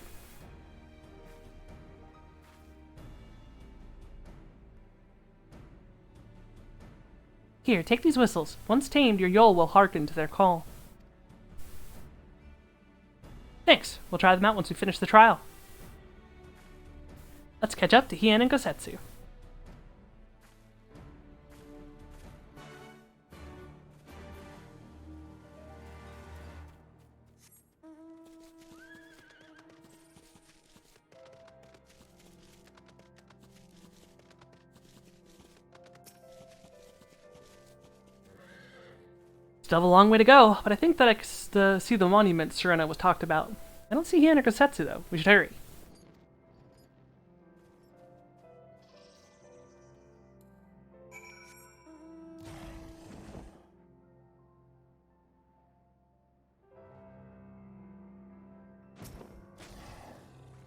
Here, take these whistles. Once tamed, your Yol will hearken to their call. Thanks. We'll try them out once we finish the trial. Let's catch up to Hien and Gosetsu. Still have a long way to go, but I think that I can see the monument Serena was talked about. I don't see Hien or Gosetsu, though. We should hurry.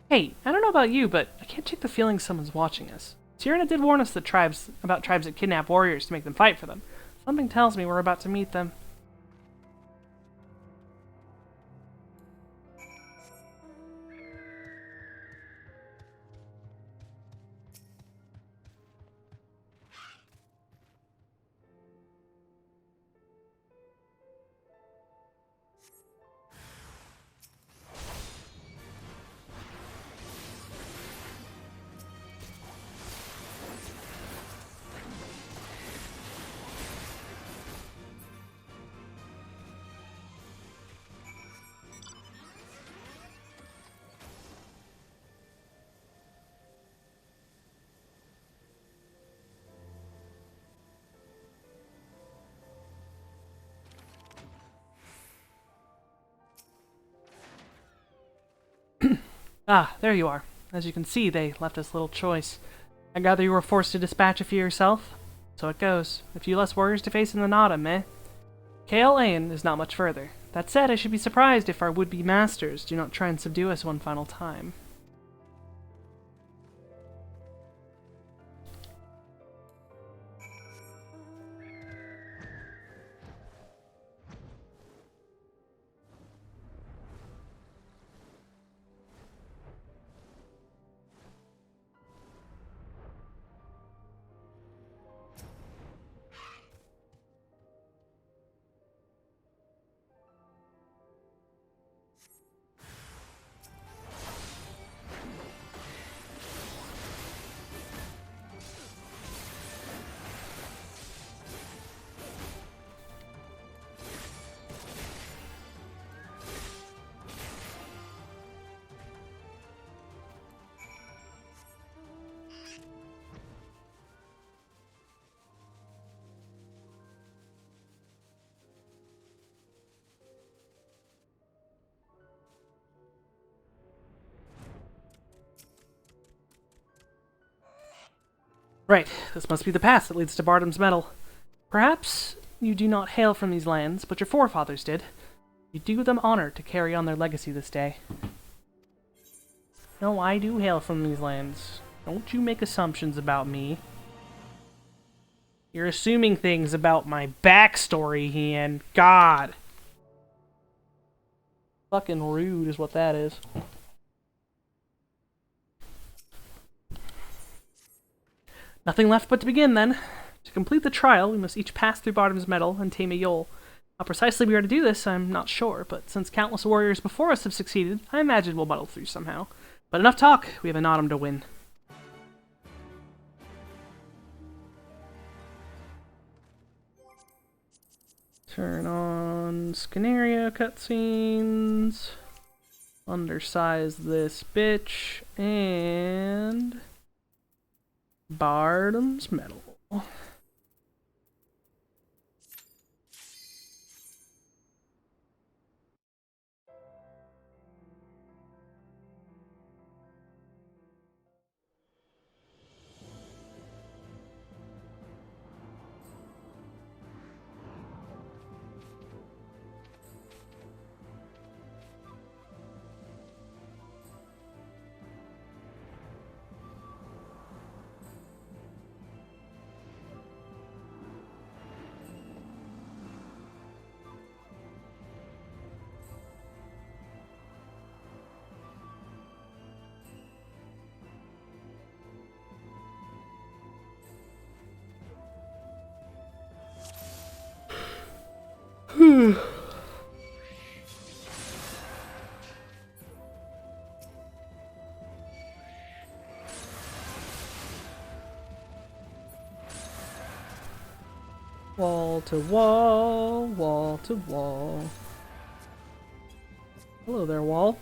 Hey, I don't know about you, but I can't shake the feeling someone's watching us. Serena did warn us that about tribes that kidnap warriors to make them fight for them. Something tells me we're about to meet them. Ah, there you are. As you can see, they left us little choice. I gather you were forced to dispatch a few yourself? So it goes. A few less warriors to face in the Nodam, eh? Kael Ain is not much further. That said, I should be surprised if our would-be masters do not try and subdue us one final time. Right, this must be the path that leads to Bardham's Metal. Perhaps you do not hail from these lands, but your forefathers did. You do them honor to carry on their legacy this day. No, I do hail from these lands. Don't you make assumptions about me. You're assuming things about my backstory, Ian. God. Fucking rude is what that is. Nothing left but to begin, then. To complete the trial, we must each pass through Bardham's Metal and tame a Yol. How precisely we are to do this, I'm not sure, but since countless warriors before us have succeeded, I imagine we'll muddle through somehow. But enough talk, we have an autumn to win. Turn on scenario cutscenes. Undersize this bitch. And Bardham's Metal. Wall to wall, wall to wall. Hello there, wall.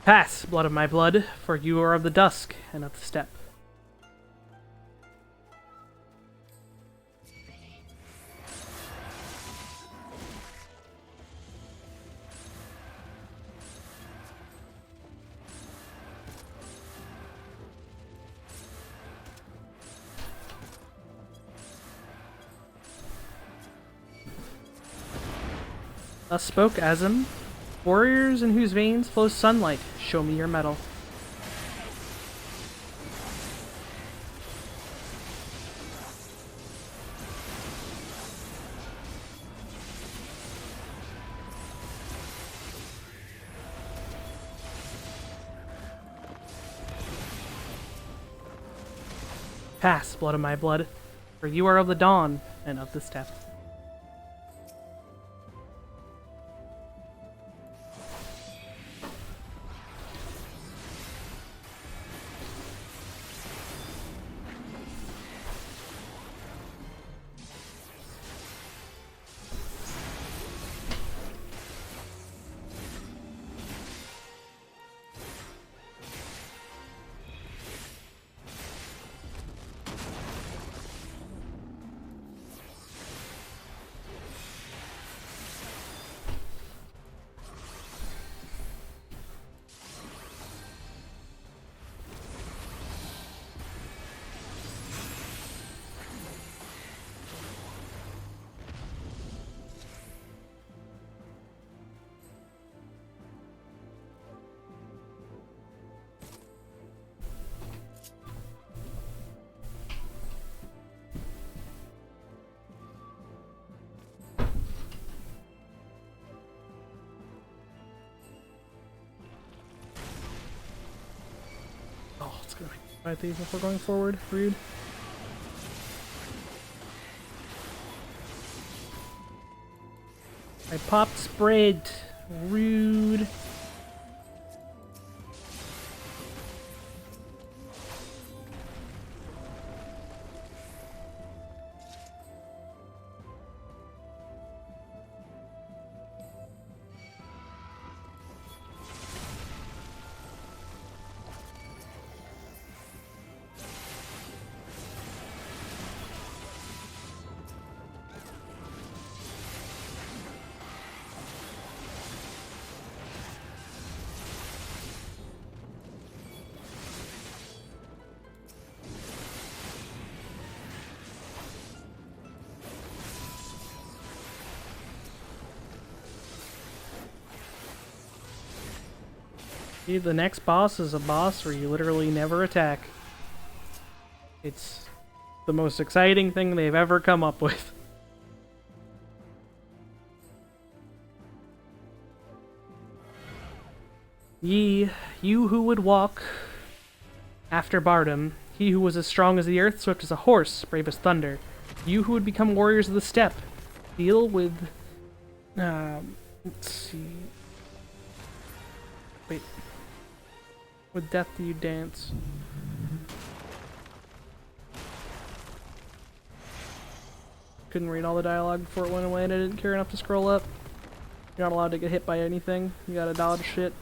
Pass, blood of my blood, for you are of the dusk and of the steppe. Thus spoke Azim, warriors in whose veins flows sunlight, show me your metal. Pass, blood of my blood, for you are of the dawn and of the steppe. Oh, it's gonna fight these before going forward. Rude. I popped spread. Rude. See, the next boss is a boss where you literally never attack. It's the most exciting thing they've ever come up with. Ye, you who would walk after Bardom, he who was as strong as the earth, swift as a horse, brave as thunder, you who would become warriors of the steppe, deal with, let's see, wait, with death do you dance? Couldn't read all the dialogue before it went away and I didn't care enough to scroll up. You're not allowed to get hit by anything, you gotta dodge shit.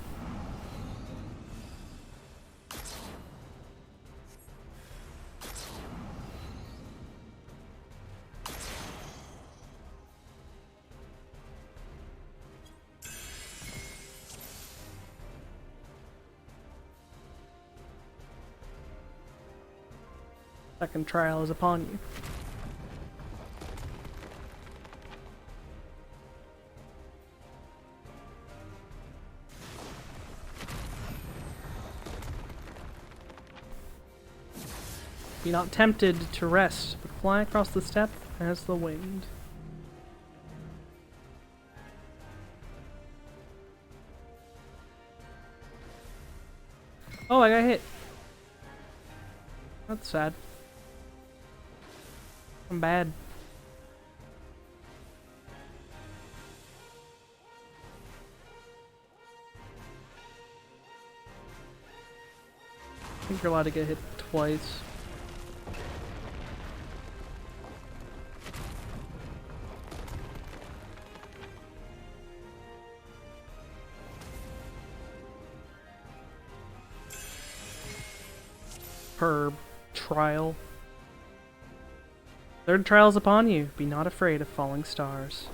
Second trial is upon you. Be not tempted to rest, but fly across the steppe as the wind. Oh, I got hit. That's sad. I'm bad. I think you're allowed to get hit twice. Per trial. Third trial's upon you. Be not afraid of falling stars.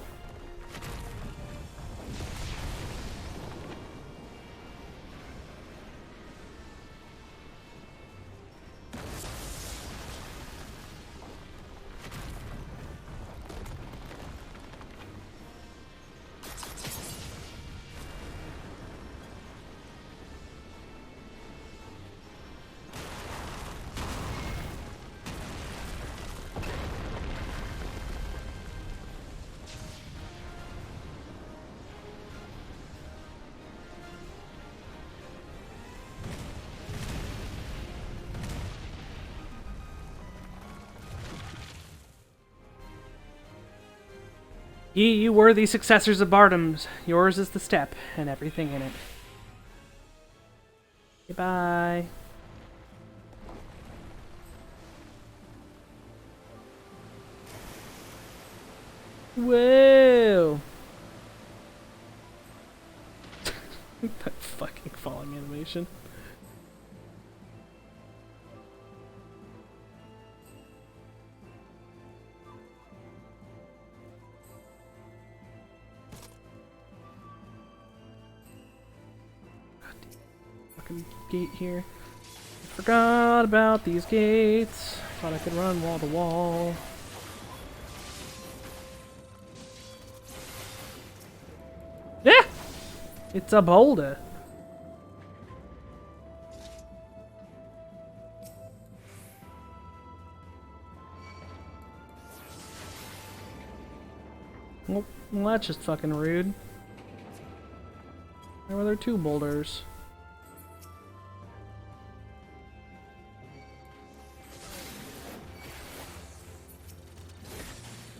Ye, you worthy successors of Bardoms, yours is the steppe and everything in it. Goodbye. Whoa! That fucking falling animation. Gate here. Forgot about these gates. Thought I could run wall to wall. Yeah! It's a boulder. Well, that's just fucking rude. There were there two boulders.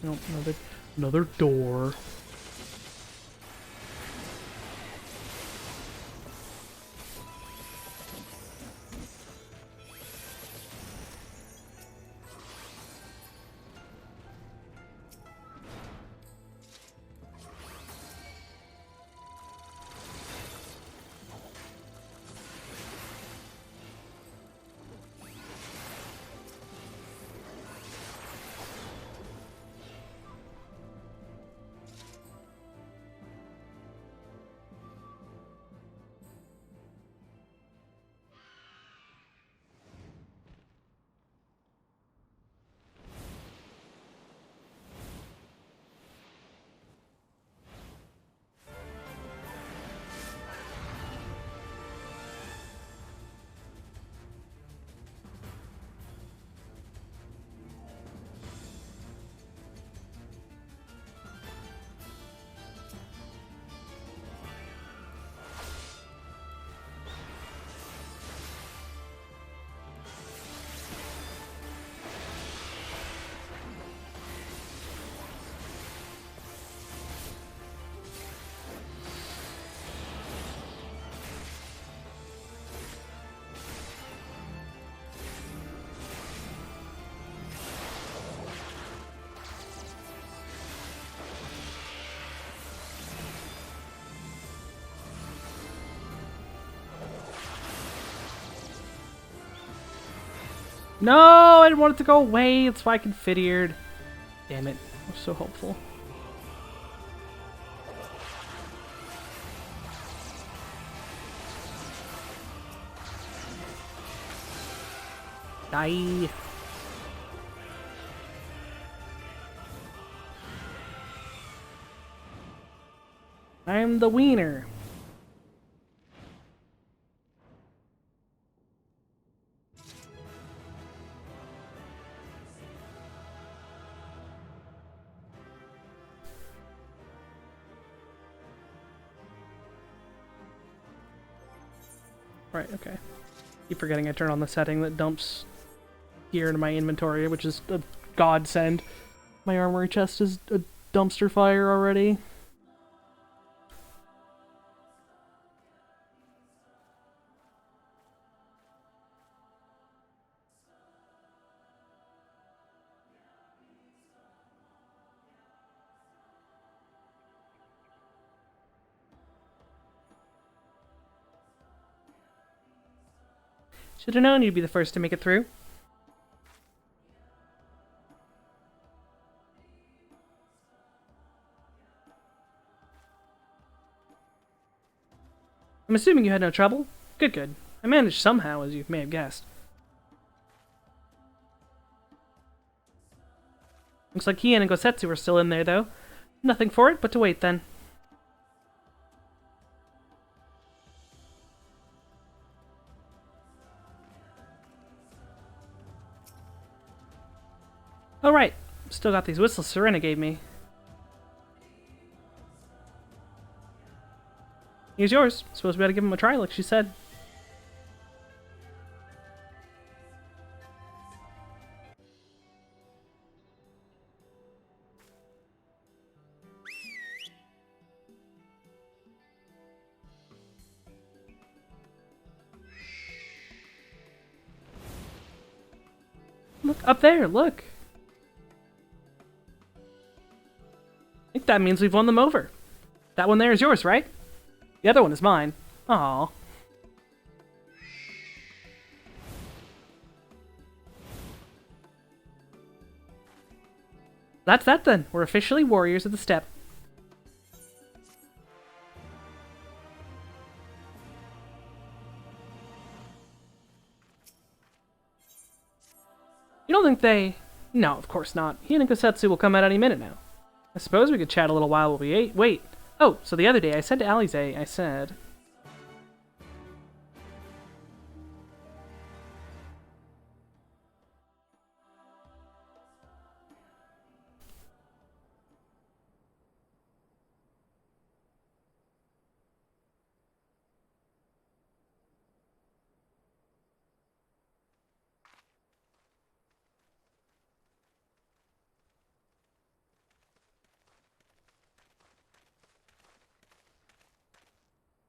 Nope, another door. No, I didn't want it to go away. That's why I configured. Damn it. I was so hopeful. Die. I'm the wiener. Right, okay. Keep forgetting I turn on the setting that dumps gear into my inventory, which is a godsend. My armory chest is a dumpster fire already. Should have known you'd be the first to make it through. I'm assuming you had no trouble? Good, good. I managed somehow, as you may have guessed. Looks like Hien and Gosetsu are still in there, though. Nothing for it but to wait, then. Oh, right. Still got these whistles Serena gave me. Here's yours. Suppose we ought to give him a try, like she said. Look, up there, look. I think that means we've won them over. That one there is yours, right? The other one is mine. Aww. That's that then. We're officially warriors of the steppe. You don't think they... No, of course not. Hien and Gosetsu will come out any minute now. I suppose we could chat a little while while we ate. Wait. Oh, so the other day I said to Alize, I said...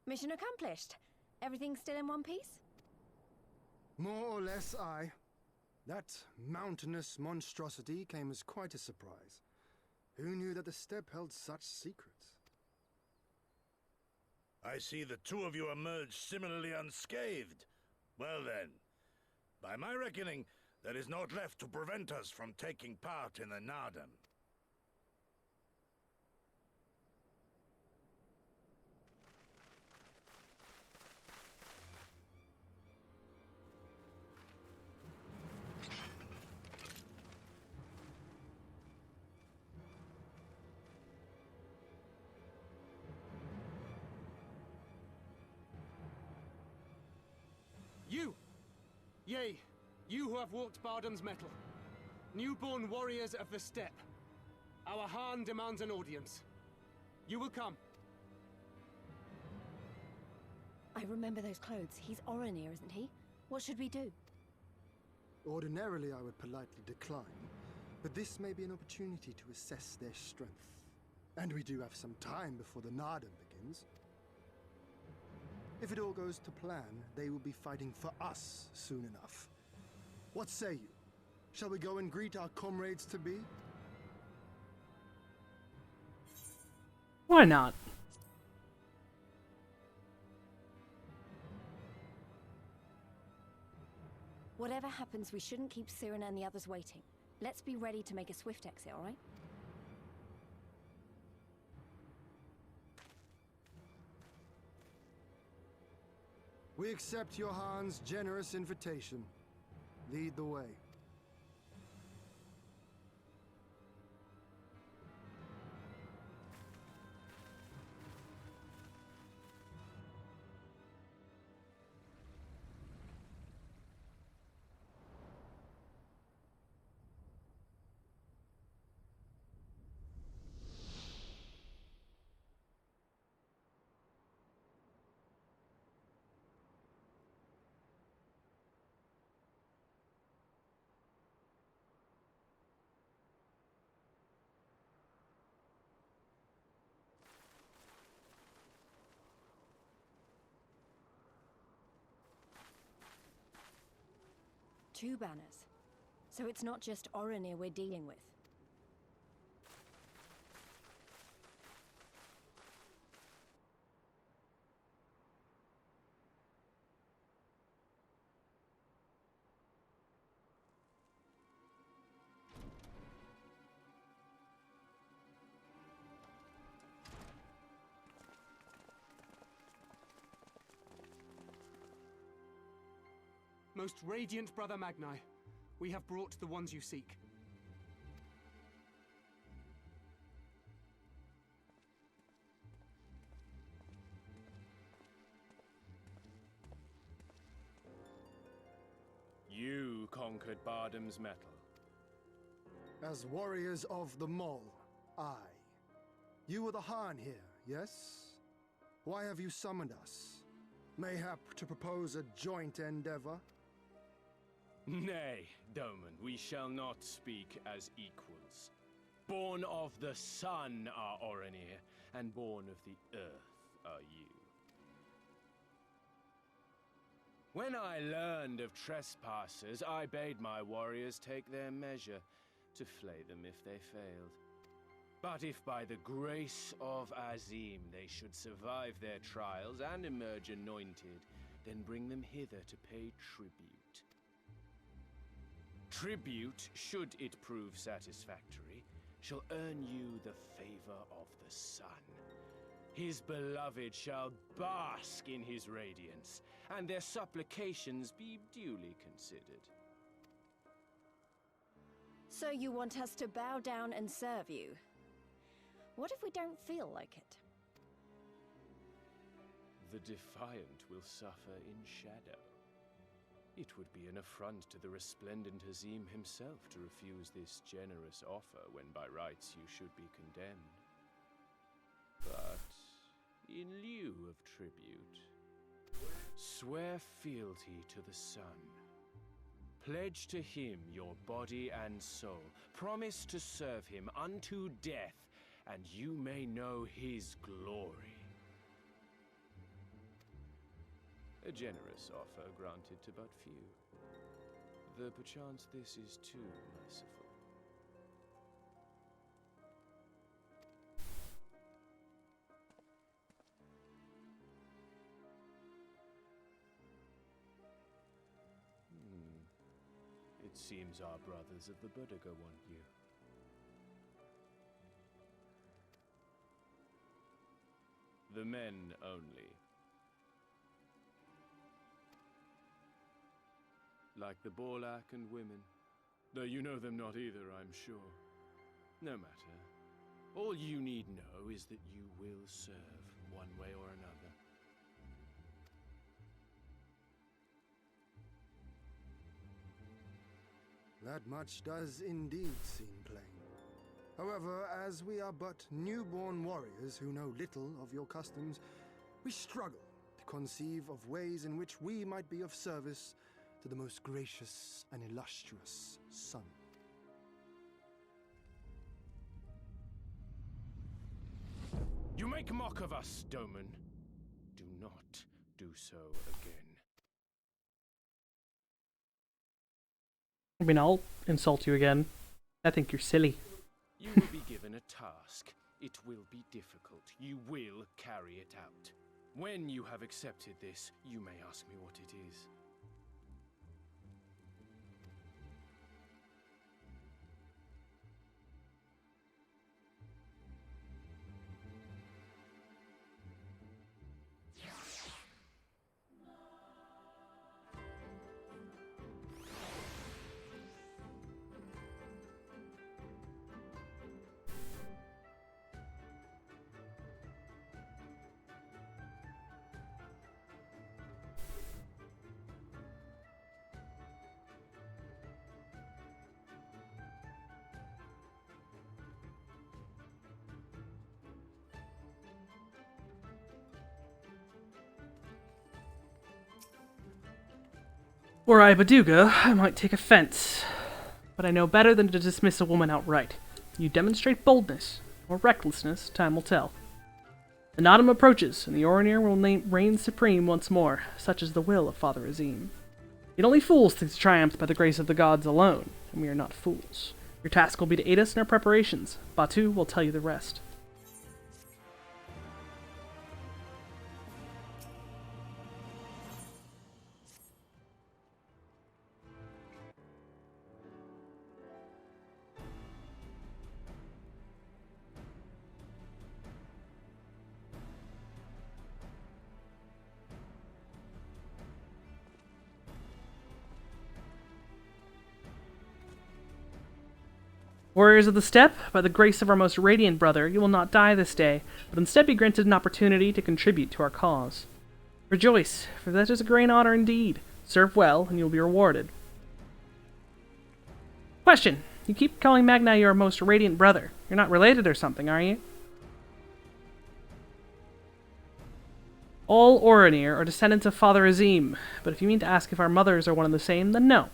Mission accomplished. Everything still in one piece? More or less, aye. That mountainous monstrosity came as quite a surprise. Who knew that the steppe held such secrets? I see the two of you emerged similarly unscathed. Well then, by my reckoning, there is naught left to prevent us from taking part in the Nardam. You! Yea, you who have walked Bardam's metal. Newborn warriors of the steppe. Our Khan demands an audience. You will come. I remember those clothes. He's Oronir, isn't he? What should we do? Ordinarily, I would politely decline, but this may be an opportunity to assess their strength. And we do have some time before the Nardam begins. If it all goes to plan, they will be fighting for us soon enough. What say you? Shall we go and greet our comrades-to-be? Why not? Whatever Whatever happens, we shouldn't keep Cyrano and the others waiting. Let's be ready to make a swift exit, alright? We accept your Han's generous invitation. Lead the way. Two banners. So it's not just Oronir we're dealing with. Most radiant Brother Magni, we have brought the ones you seek. You conquered Bardam's metal. As warriors of the Mole, aye. You were the Han here, yes? Why have you summoned us? Mayhap to propose a joint endeavor? Nay, Doman, we shall not speak as equals. Born of the sun are Oronir, and born of the earth are you. When I learned of trespassers, I bade my warriors take their measure, to flay them if they failed. But if by the grace of Azim they should survive their trials and emerge anointed, then bring them hither to pay tribute. Tribute, should it prove satisfactory, shall earn you the favor of the sun. His beloved shall bask in his radiance, and their supplications be duly considered. So you want us to bow down and serve you? What if we don't feel like it? The defiant will suffer in shadow. It would be an affront to the resplendent Azim himself to refuse this generous offer when by rights you should be condemned. But in lieu of tribute, swear fealty to the sun. Pledge to him your body and soul. Promise to serve him unto death, and you may know his glory. A generous offer granted to but few, though perchance this is too merciful. It seems our brothers of the Buddha want you. The men only. Like the Borlak and women. Though you know them not either, I'm sure. No matter. All you need know is that you will serve one way or another. That much does indeed seem plain. However, as we are but newborn warriors who know little of your customs, we struggle to conceive of ways in which we might be of service to the most gracious and illustrious sun. You make mock of us, Doman. Do not do so again. I mean, I'll insult you again. I think you're silly. You will be given a task. It will be difficult. You will carry it out. When you have accepted this, you may ask me what it is. Were I Baduga, I might take offense. But I know better than to dismiss a woman outright. You demonstrate boldness, or recklessness, time will tell. The autumn approaches, and the Orinir will reign supreme once more. Such is the will of Father Azim. Yet only fools think to triumph by the grace of the gods alone, and we are not fools. Your task will be to aid us in our preparations. Batu will tell you the rest. Warriors of the Steppe, by the grace of our most radiant brother, you will not die this day, but instead be granted an opportunity to contribute to our cause. Rejoice, for that is a great honor indeed. Serve well, and you will be rewarded. Question. You keep calling Magna your most radiant brother. You're not related or something, are you? All Orinir are descendants of Father Azim, but if you mean to ask if our mothers are one and the same, then no.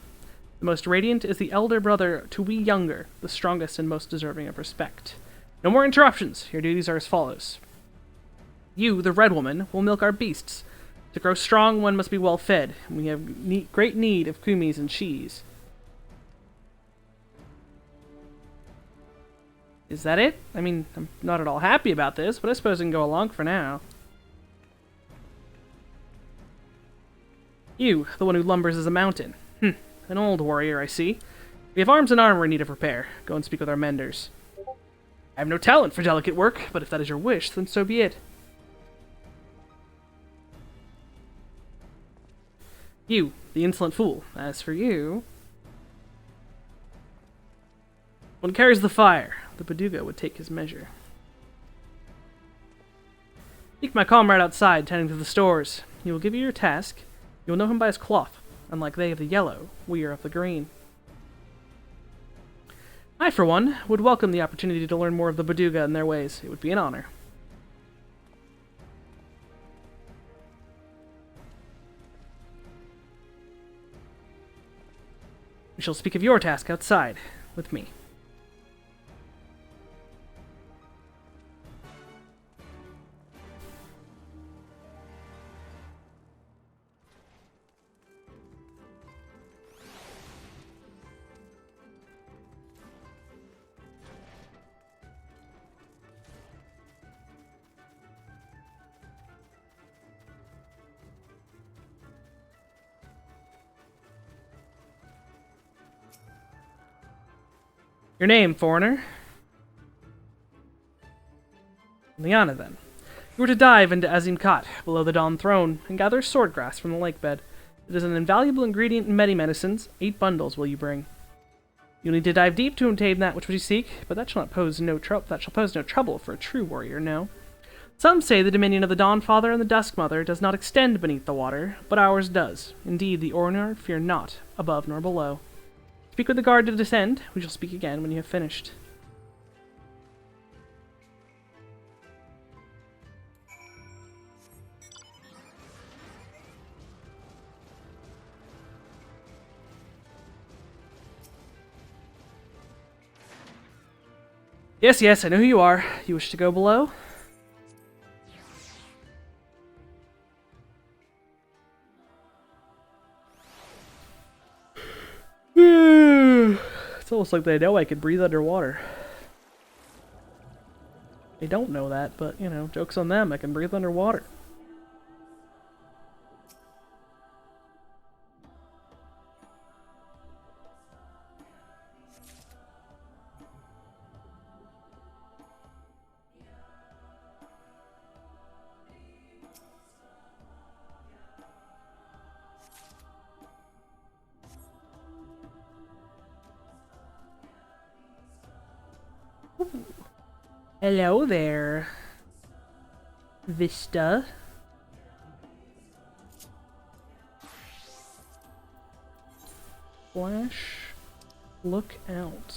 The most radiant is the elder brother to we younger, the strongest and most deserving of respect. No more interruptions. Your duties are as follows. You, the Red Woman, will milk our beasts. To grow strong, one must be well fed, and we have great need of kumis and cheese. Is that it? I mean, I'm not at all happy about this, but I suppose I can go along for now. You, the one who lumbers as a mountain. An old warrior, I see. We have arms and armor in need of repair. Go and speak with our menders. I have no talent for delicate work, but if that is your wish, then so be it. You, the insolent fool. As for you... One carries the fire. The Baduga would take his measure. Seek my comrade outside, tending to the stores. He will give you your task. You will know him by his cloth. Unlike they of the yellow, we are of the green. I, for one, would welcome the opportunity to learn more of the Baduga and their ways. It would be an honor. We shall speak of your task outside, with me. Your name, foreigner? Liana, then. You were to dive into Azim Khat, below the Dawn Throne, and gather swordgrass from the lake bed. It is an invaluable ingredient in many medicines. 8 bundles will you bring. You'll need to dive deep to obtain that which you seek, but that shall pose no trouble for a true warrior, no. Some say the dominion of the Dawnfather and the Duskmother does not extend beneath the water, but ours does. Indeed, the Orinir fear not, above nor below. Speak with the guard to descend. We shall speak again when you have finished. Yes, yes, I know who you are. You wish to go below? It's almost like they know I can breathe underwater. They don't know that, but, you know, joke's on them. I can breathe underwater. Hello there, Vista. Flash, look out.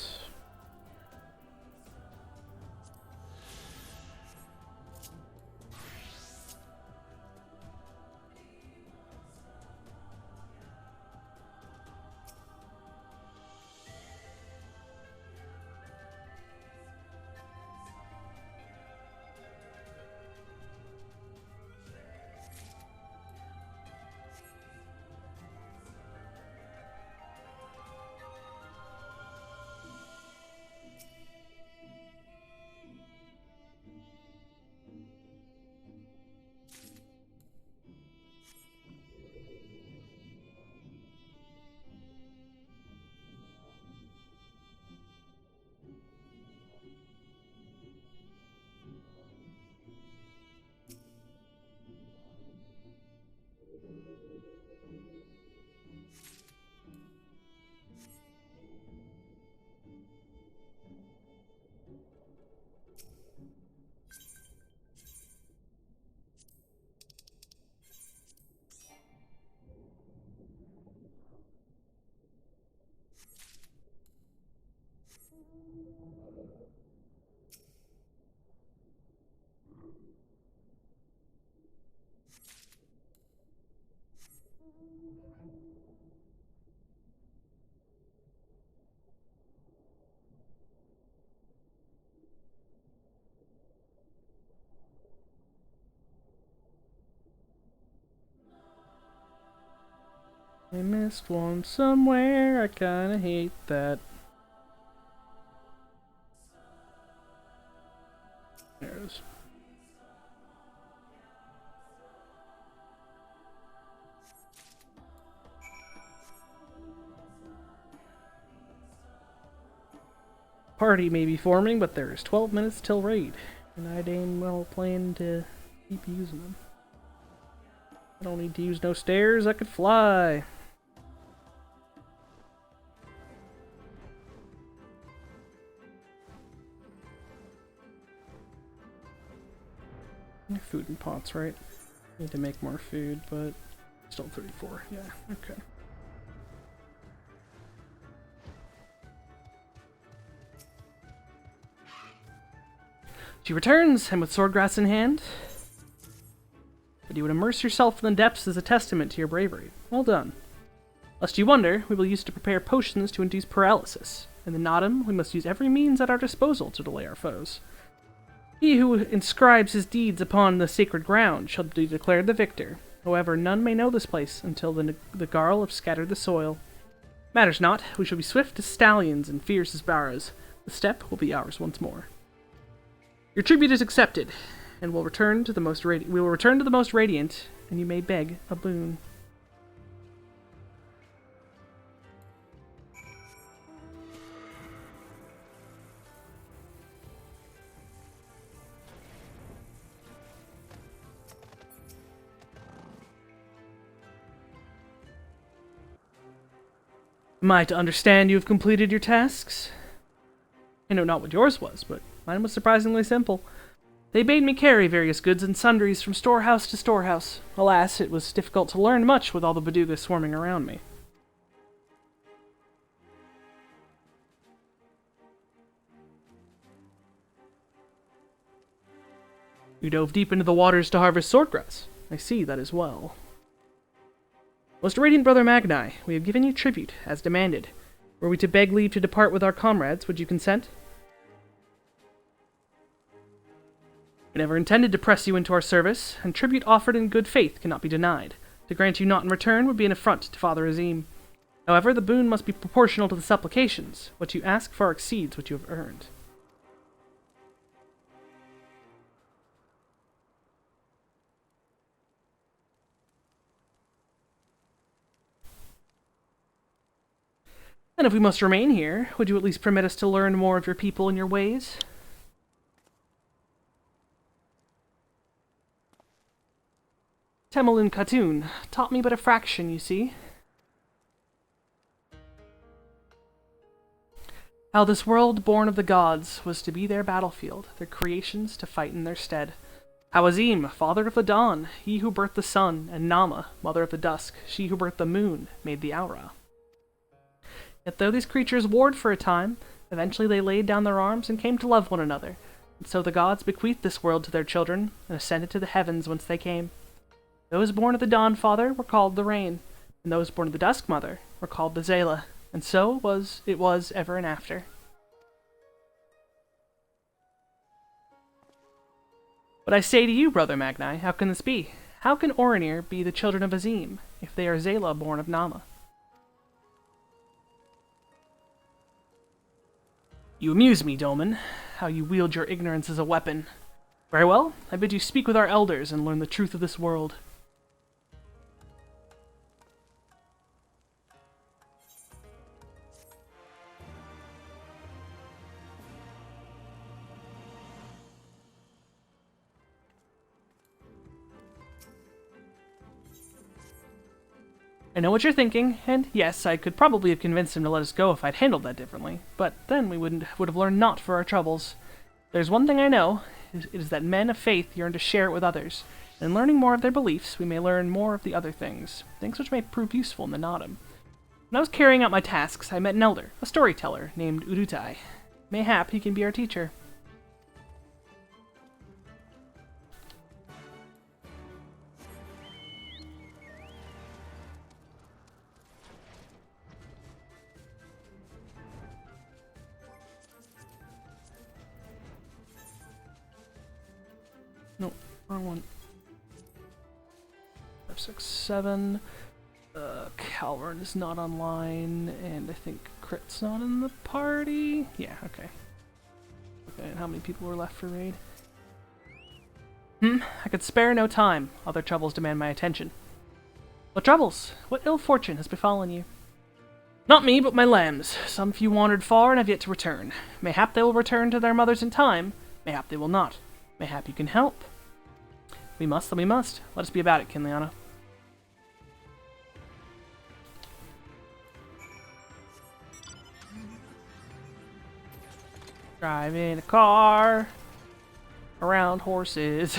I missed one somewhere. I kinda hate that. There it is. Party may be forming, but there is 12 minutes till raid, and I damn well plan to keep using them. I don't need to use no stairs, I could fly. Food and pots, right? Need to make more food, but still 34. Yeah, okay. She returns, and with swordgrass in hand. But you would immerse yourself in the depths as a testament to your bravery. Well done. Lest you wonder, we will use to prepare potions to induce paralysis. In the Nodum, we must use every means at our disposal to delay our foes. He who inscribes his deeds upon the sacred ground shall be declared the victor. However, none may know this place until the Garl have scattered the soil. Matters not, we shall be swift as stallions and fierce as barrows. The steppe will be ours once more. Your tribute is accepted, and we will return to the most radiant, and you may beg a boon. Am I to understand you have completed your tasks? I know not what yours was, but mine was surprisingly simple. They bade me carry various goods and sundries from storehouse to storehouse. Alas, it was difficult to learn much with all the Badugas swarming around me. You dove deep into the waters to harvest swordgrass. I see that as well. Most radiant Brother Magni, we have given you tribute, as demanded. Were we to beg leave to depart with our comrades, would you consent? We never intended to press you into our service, and tribute offered in good faith cannot be denied. To grant you naught in return would be an affront to Father Azim. However, the boon must be proportional to the supplications. What you ask far exceeds what you have earned. And if we must remain here, would you at least permit us to learn more of your people and your ways? Temelin Khatun taught me but a fraction, you see. How this world born of the gods was to be their battlefield, their creations to fight in their stead. How Azim, father of the dawn, he who birthed the sun, and Nama, mother of the dusk, she who birthed the moon, made the aura. Yet though these creatures warred for a time, eventually they laid down their arms and came to love one another. And so the gods bequeathed this world to their children, and ascended to the heavens whence they came. Those born of the Dawn Father were called the Rain, and those born of the Dusk Mother were called the Zayla, and so it was ever and after. But I say to you, Brother Magni, how can this be? How can Orinir be the children of Azim, if they are Zayla born of Nama? You amuse me, Dolmen, how you wield your ignorance as a weapon. Very well, I bid you speak with our elders and learn the truth of this world. I know what you're thinking, and yes, I could probably have convinced him to let us go if I'd handled that differently, but then we would have learned naught for our troubles. There's one thing I know, it is that men of faith yearn to share it with others, and in learning more of their beliefs, we may learn more of the other things which may prove useful in the Nodum. When I was carrying out my tasks, I met an elder, a storyteller, named Udutai. Mayhap he can be our teacher. Nope, wrong one. 5, 6, 7. Calvern is not online, and I think Crit's not in the party. Yeah, okay. Okay, and how many people were left for raid? I could spare no time. Other troubles demand my attention. What troubles? What ill fortune has befallen you? Not me, but my lambs. Some few wandered far and have yet to return. Mayhap they will return to their mothers in time. Mayhap they will not. Mayhap you can help. We must, then we must. Let us be about it, Kinliana. Driving a car around horses.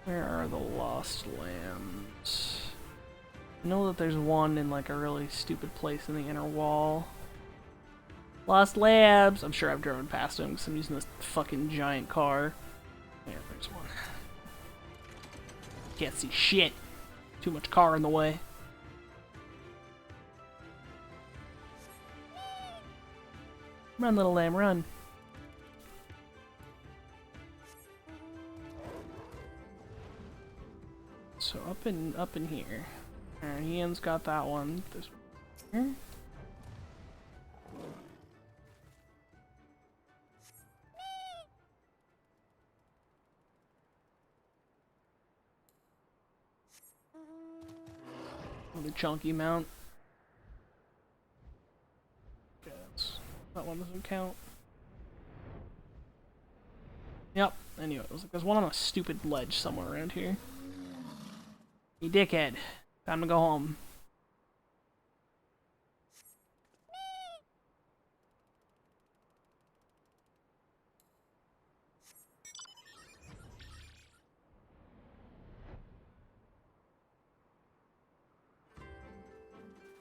Where are the lost lambs? I know that there's one in like a really stupid place in the inner wall. Lost lambs! I'm sure I've driven past them because I'm using this fucking giant car. Yeah, there's one. Can't see shit. Too much car in the way. Run, little lamb, run. So up in here. Alright, Ian's got that one. This one here. Another chunky mount. That one doesn't count. Yep, I knew it. Was like there's one on a stupid ledge somewhere around here. You dickhead. Time to go home.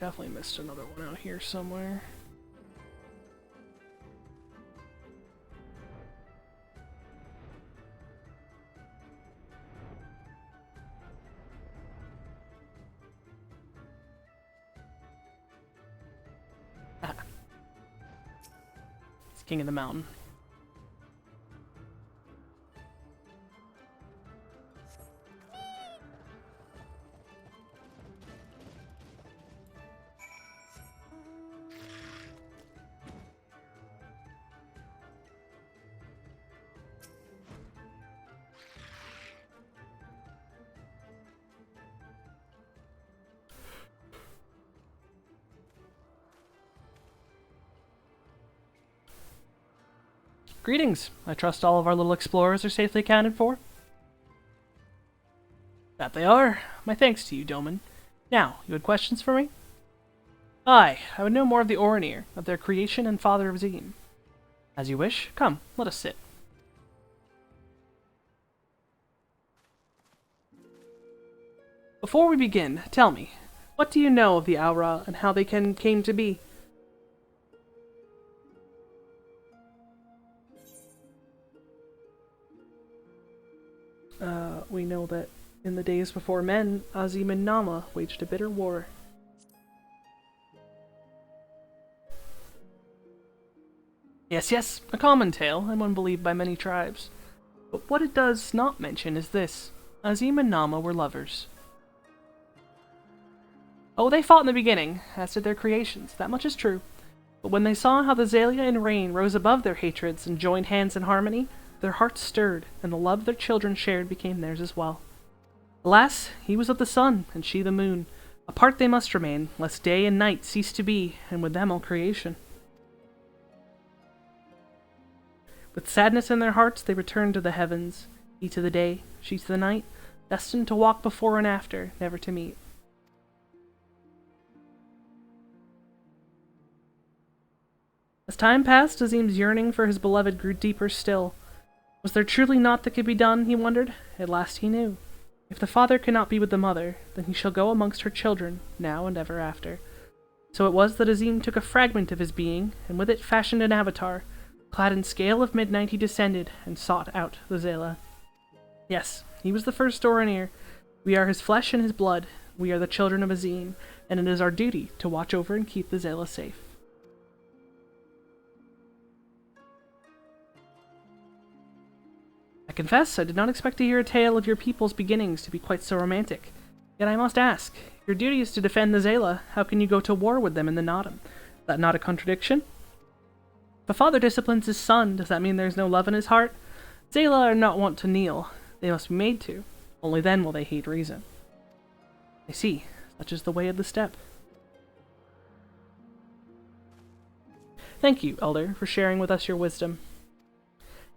Definitely missed another one out here somewhere. King of the mountain. Greetings. I trust all of our little explorers are safely accounted for. That they are. My thanks to you, Doman. Now, you had questions for me? Aye, I would know more of the Oranir, of their creation and father of Zim. As you wish. Come, let us sit. Before we begin, tell me, what do you know of the Aura and how they came to be? We know that in the days before men, Azim and Nama waged a bitter war. Yes, a common tale, and one believed by many tribes. But what it does not mention is this. Azim and Nama were lovers. Oh, they fought in the beginning, as did their creations, that much is true. But when they saw how the Zalia and Rain rose above their hatreds and joined hands in harmony, their hearts stirred, and the love their children shared became theirs as well. Alas, he was of the sun, and she the moon. Apart they must remain, lest day and night cease to be, and with them all creation. With sadness in their hearts they returned to the heavens, he to the day, she to the night, destined to walk before and after, never to meet. As time passed, Azim's yearning for his beloved grew deeper still. Was there truly naught that could be done, he wondered? At last he knew. If the father cannot be with the mother, then he shall go amongst her children, now and ever after. So it was that Azim took a fragment of his being, and with it fashioned an avatar. Clad in scale of midnight he descended, and sought out the Zela. Yes, he was the first Oranir. We are his flesh and his blood. We are the children of Azim, and it is our duty to watch over and keep the Zela safe. I confess, I did not expect to hear a tale of your people's beginnings to be quite so romantic. Yet I must ask, your duty is to defend the Zayla. How can you go to war with them in the Nottam? Is that not a contradiction? If a father disciplines his son, does that mean there is no love in his heart? Zayla are not wont to kneel. They must be made to. Only then will they heed reason. I see. Such is the way of the steppe. Thank you, Elder, for sharing with us your wisdom.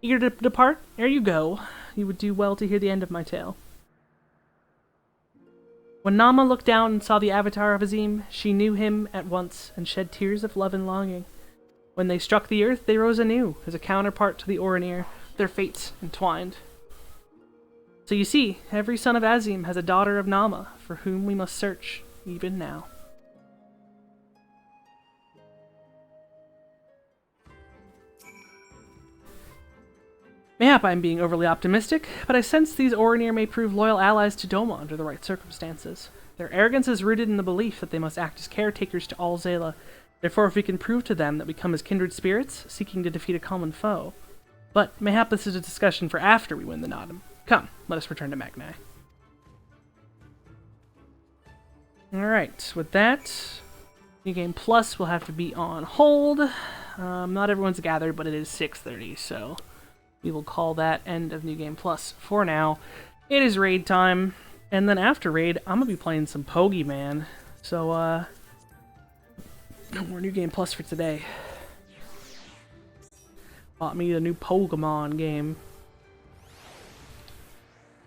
Eager to depart? Ere you go, you would do well to hear the end of my tale. When Nama looked down and saw the avatar of Azim, she knew him at once and shed tears of love and longing. When they struck the earth, they rose anew, as a counterpart to the Orinir, their fates entwined. So you see, every son of Azim has a daughter of Nama, for whom we must search, even now. Mayhap I am being overly optimistic, but I sense these Orinir may prove loyal allies to Doma under the right circumstances. Their arrogance is rooted in the belief that they must act as caretakers to all Zayla. Therefore, if we can prove to them that we come as kindred spirits, seeking to defeat a common foe. But mayhap this is a discussion for after we win the Nottam. Come, let us return to Magni. Alright, with that, New Game Plus will have to be on hold. Not everyone's gathered, but it is 6:30, so we will call that end of New Game Plus for now. It is raid time, and then after raid, I'm going to be playing some Pokemon. So, no more New Game Plus for today. Bought me a new Pokemon game.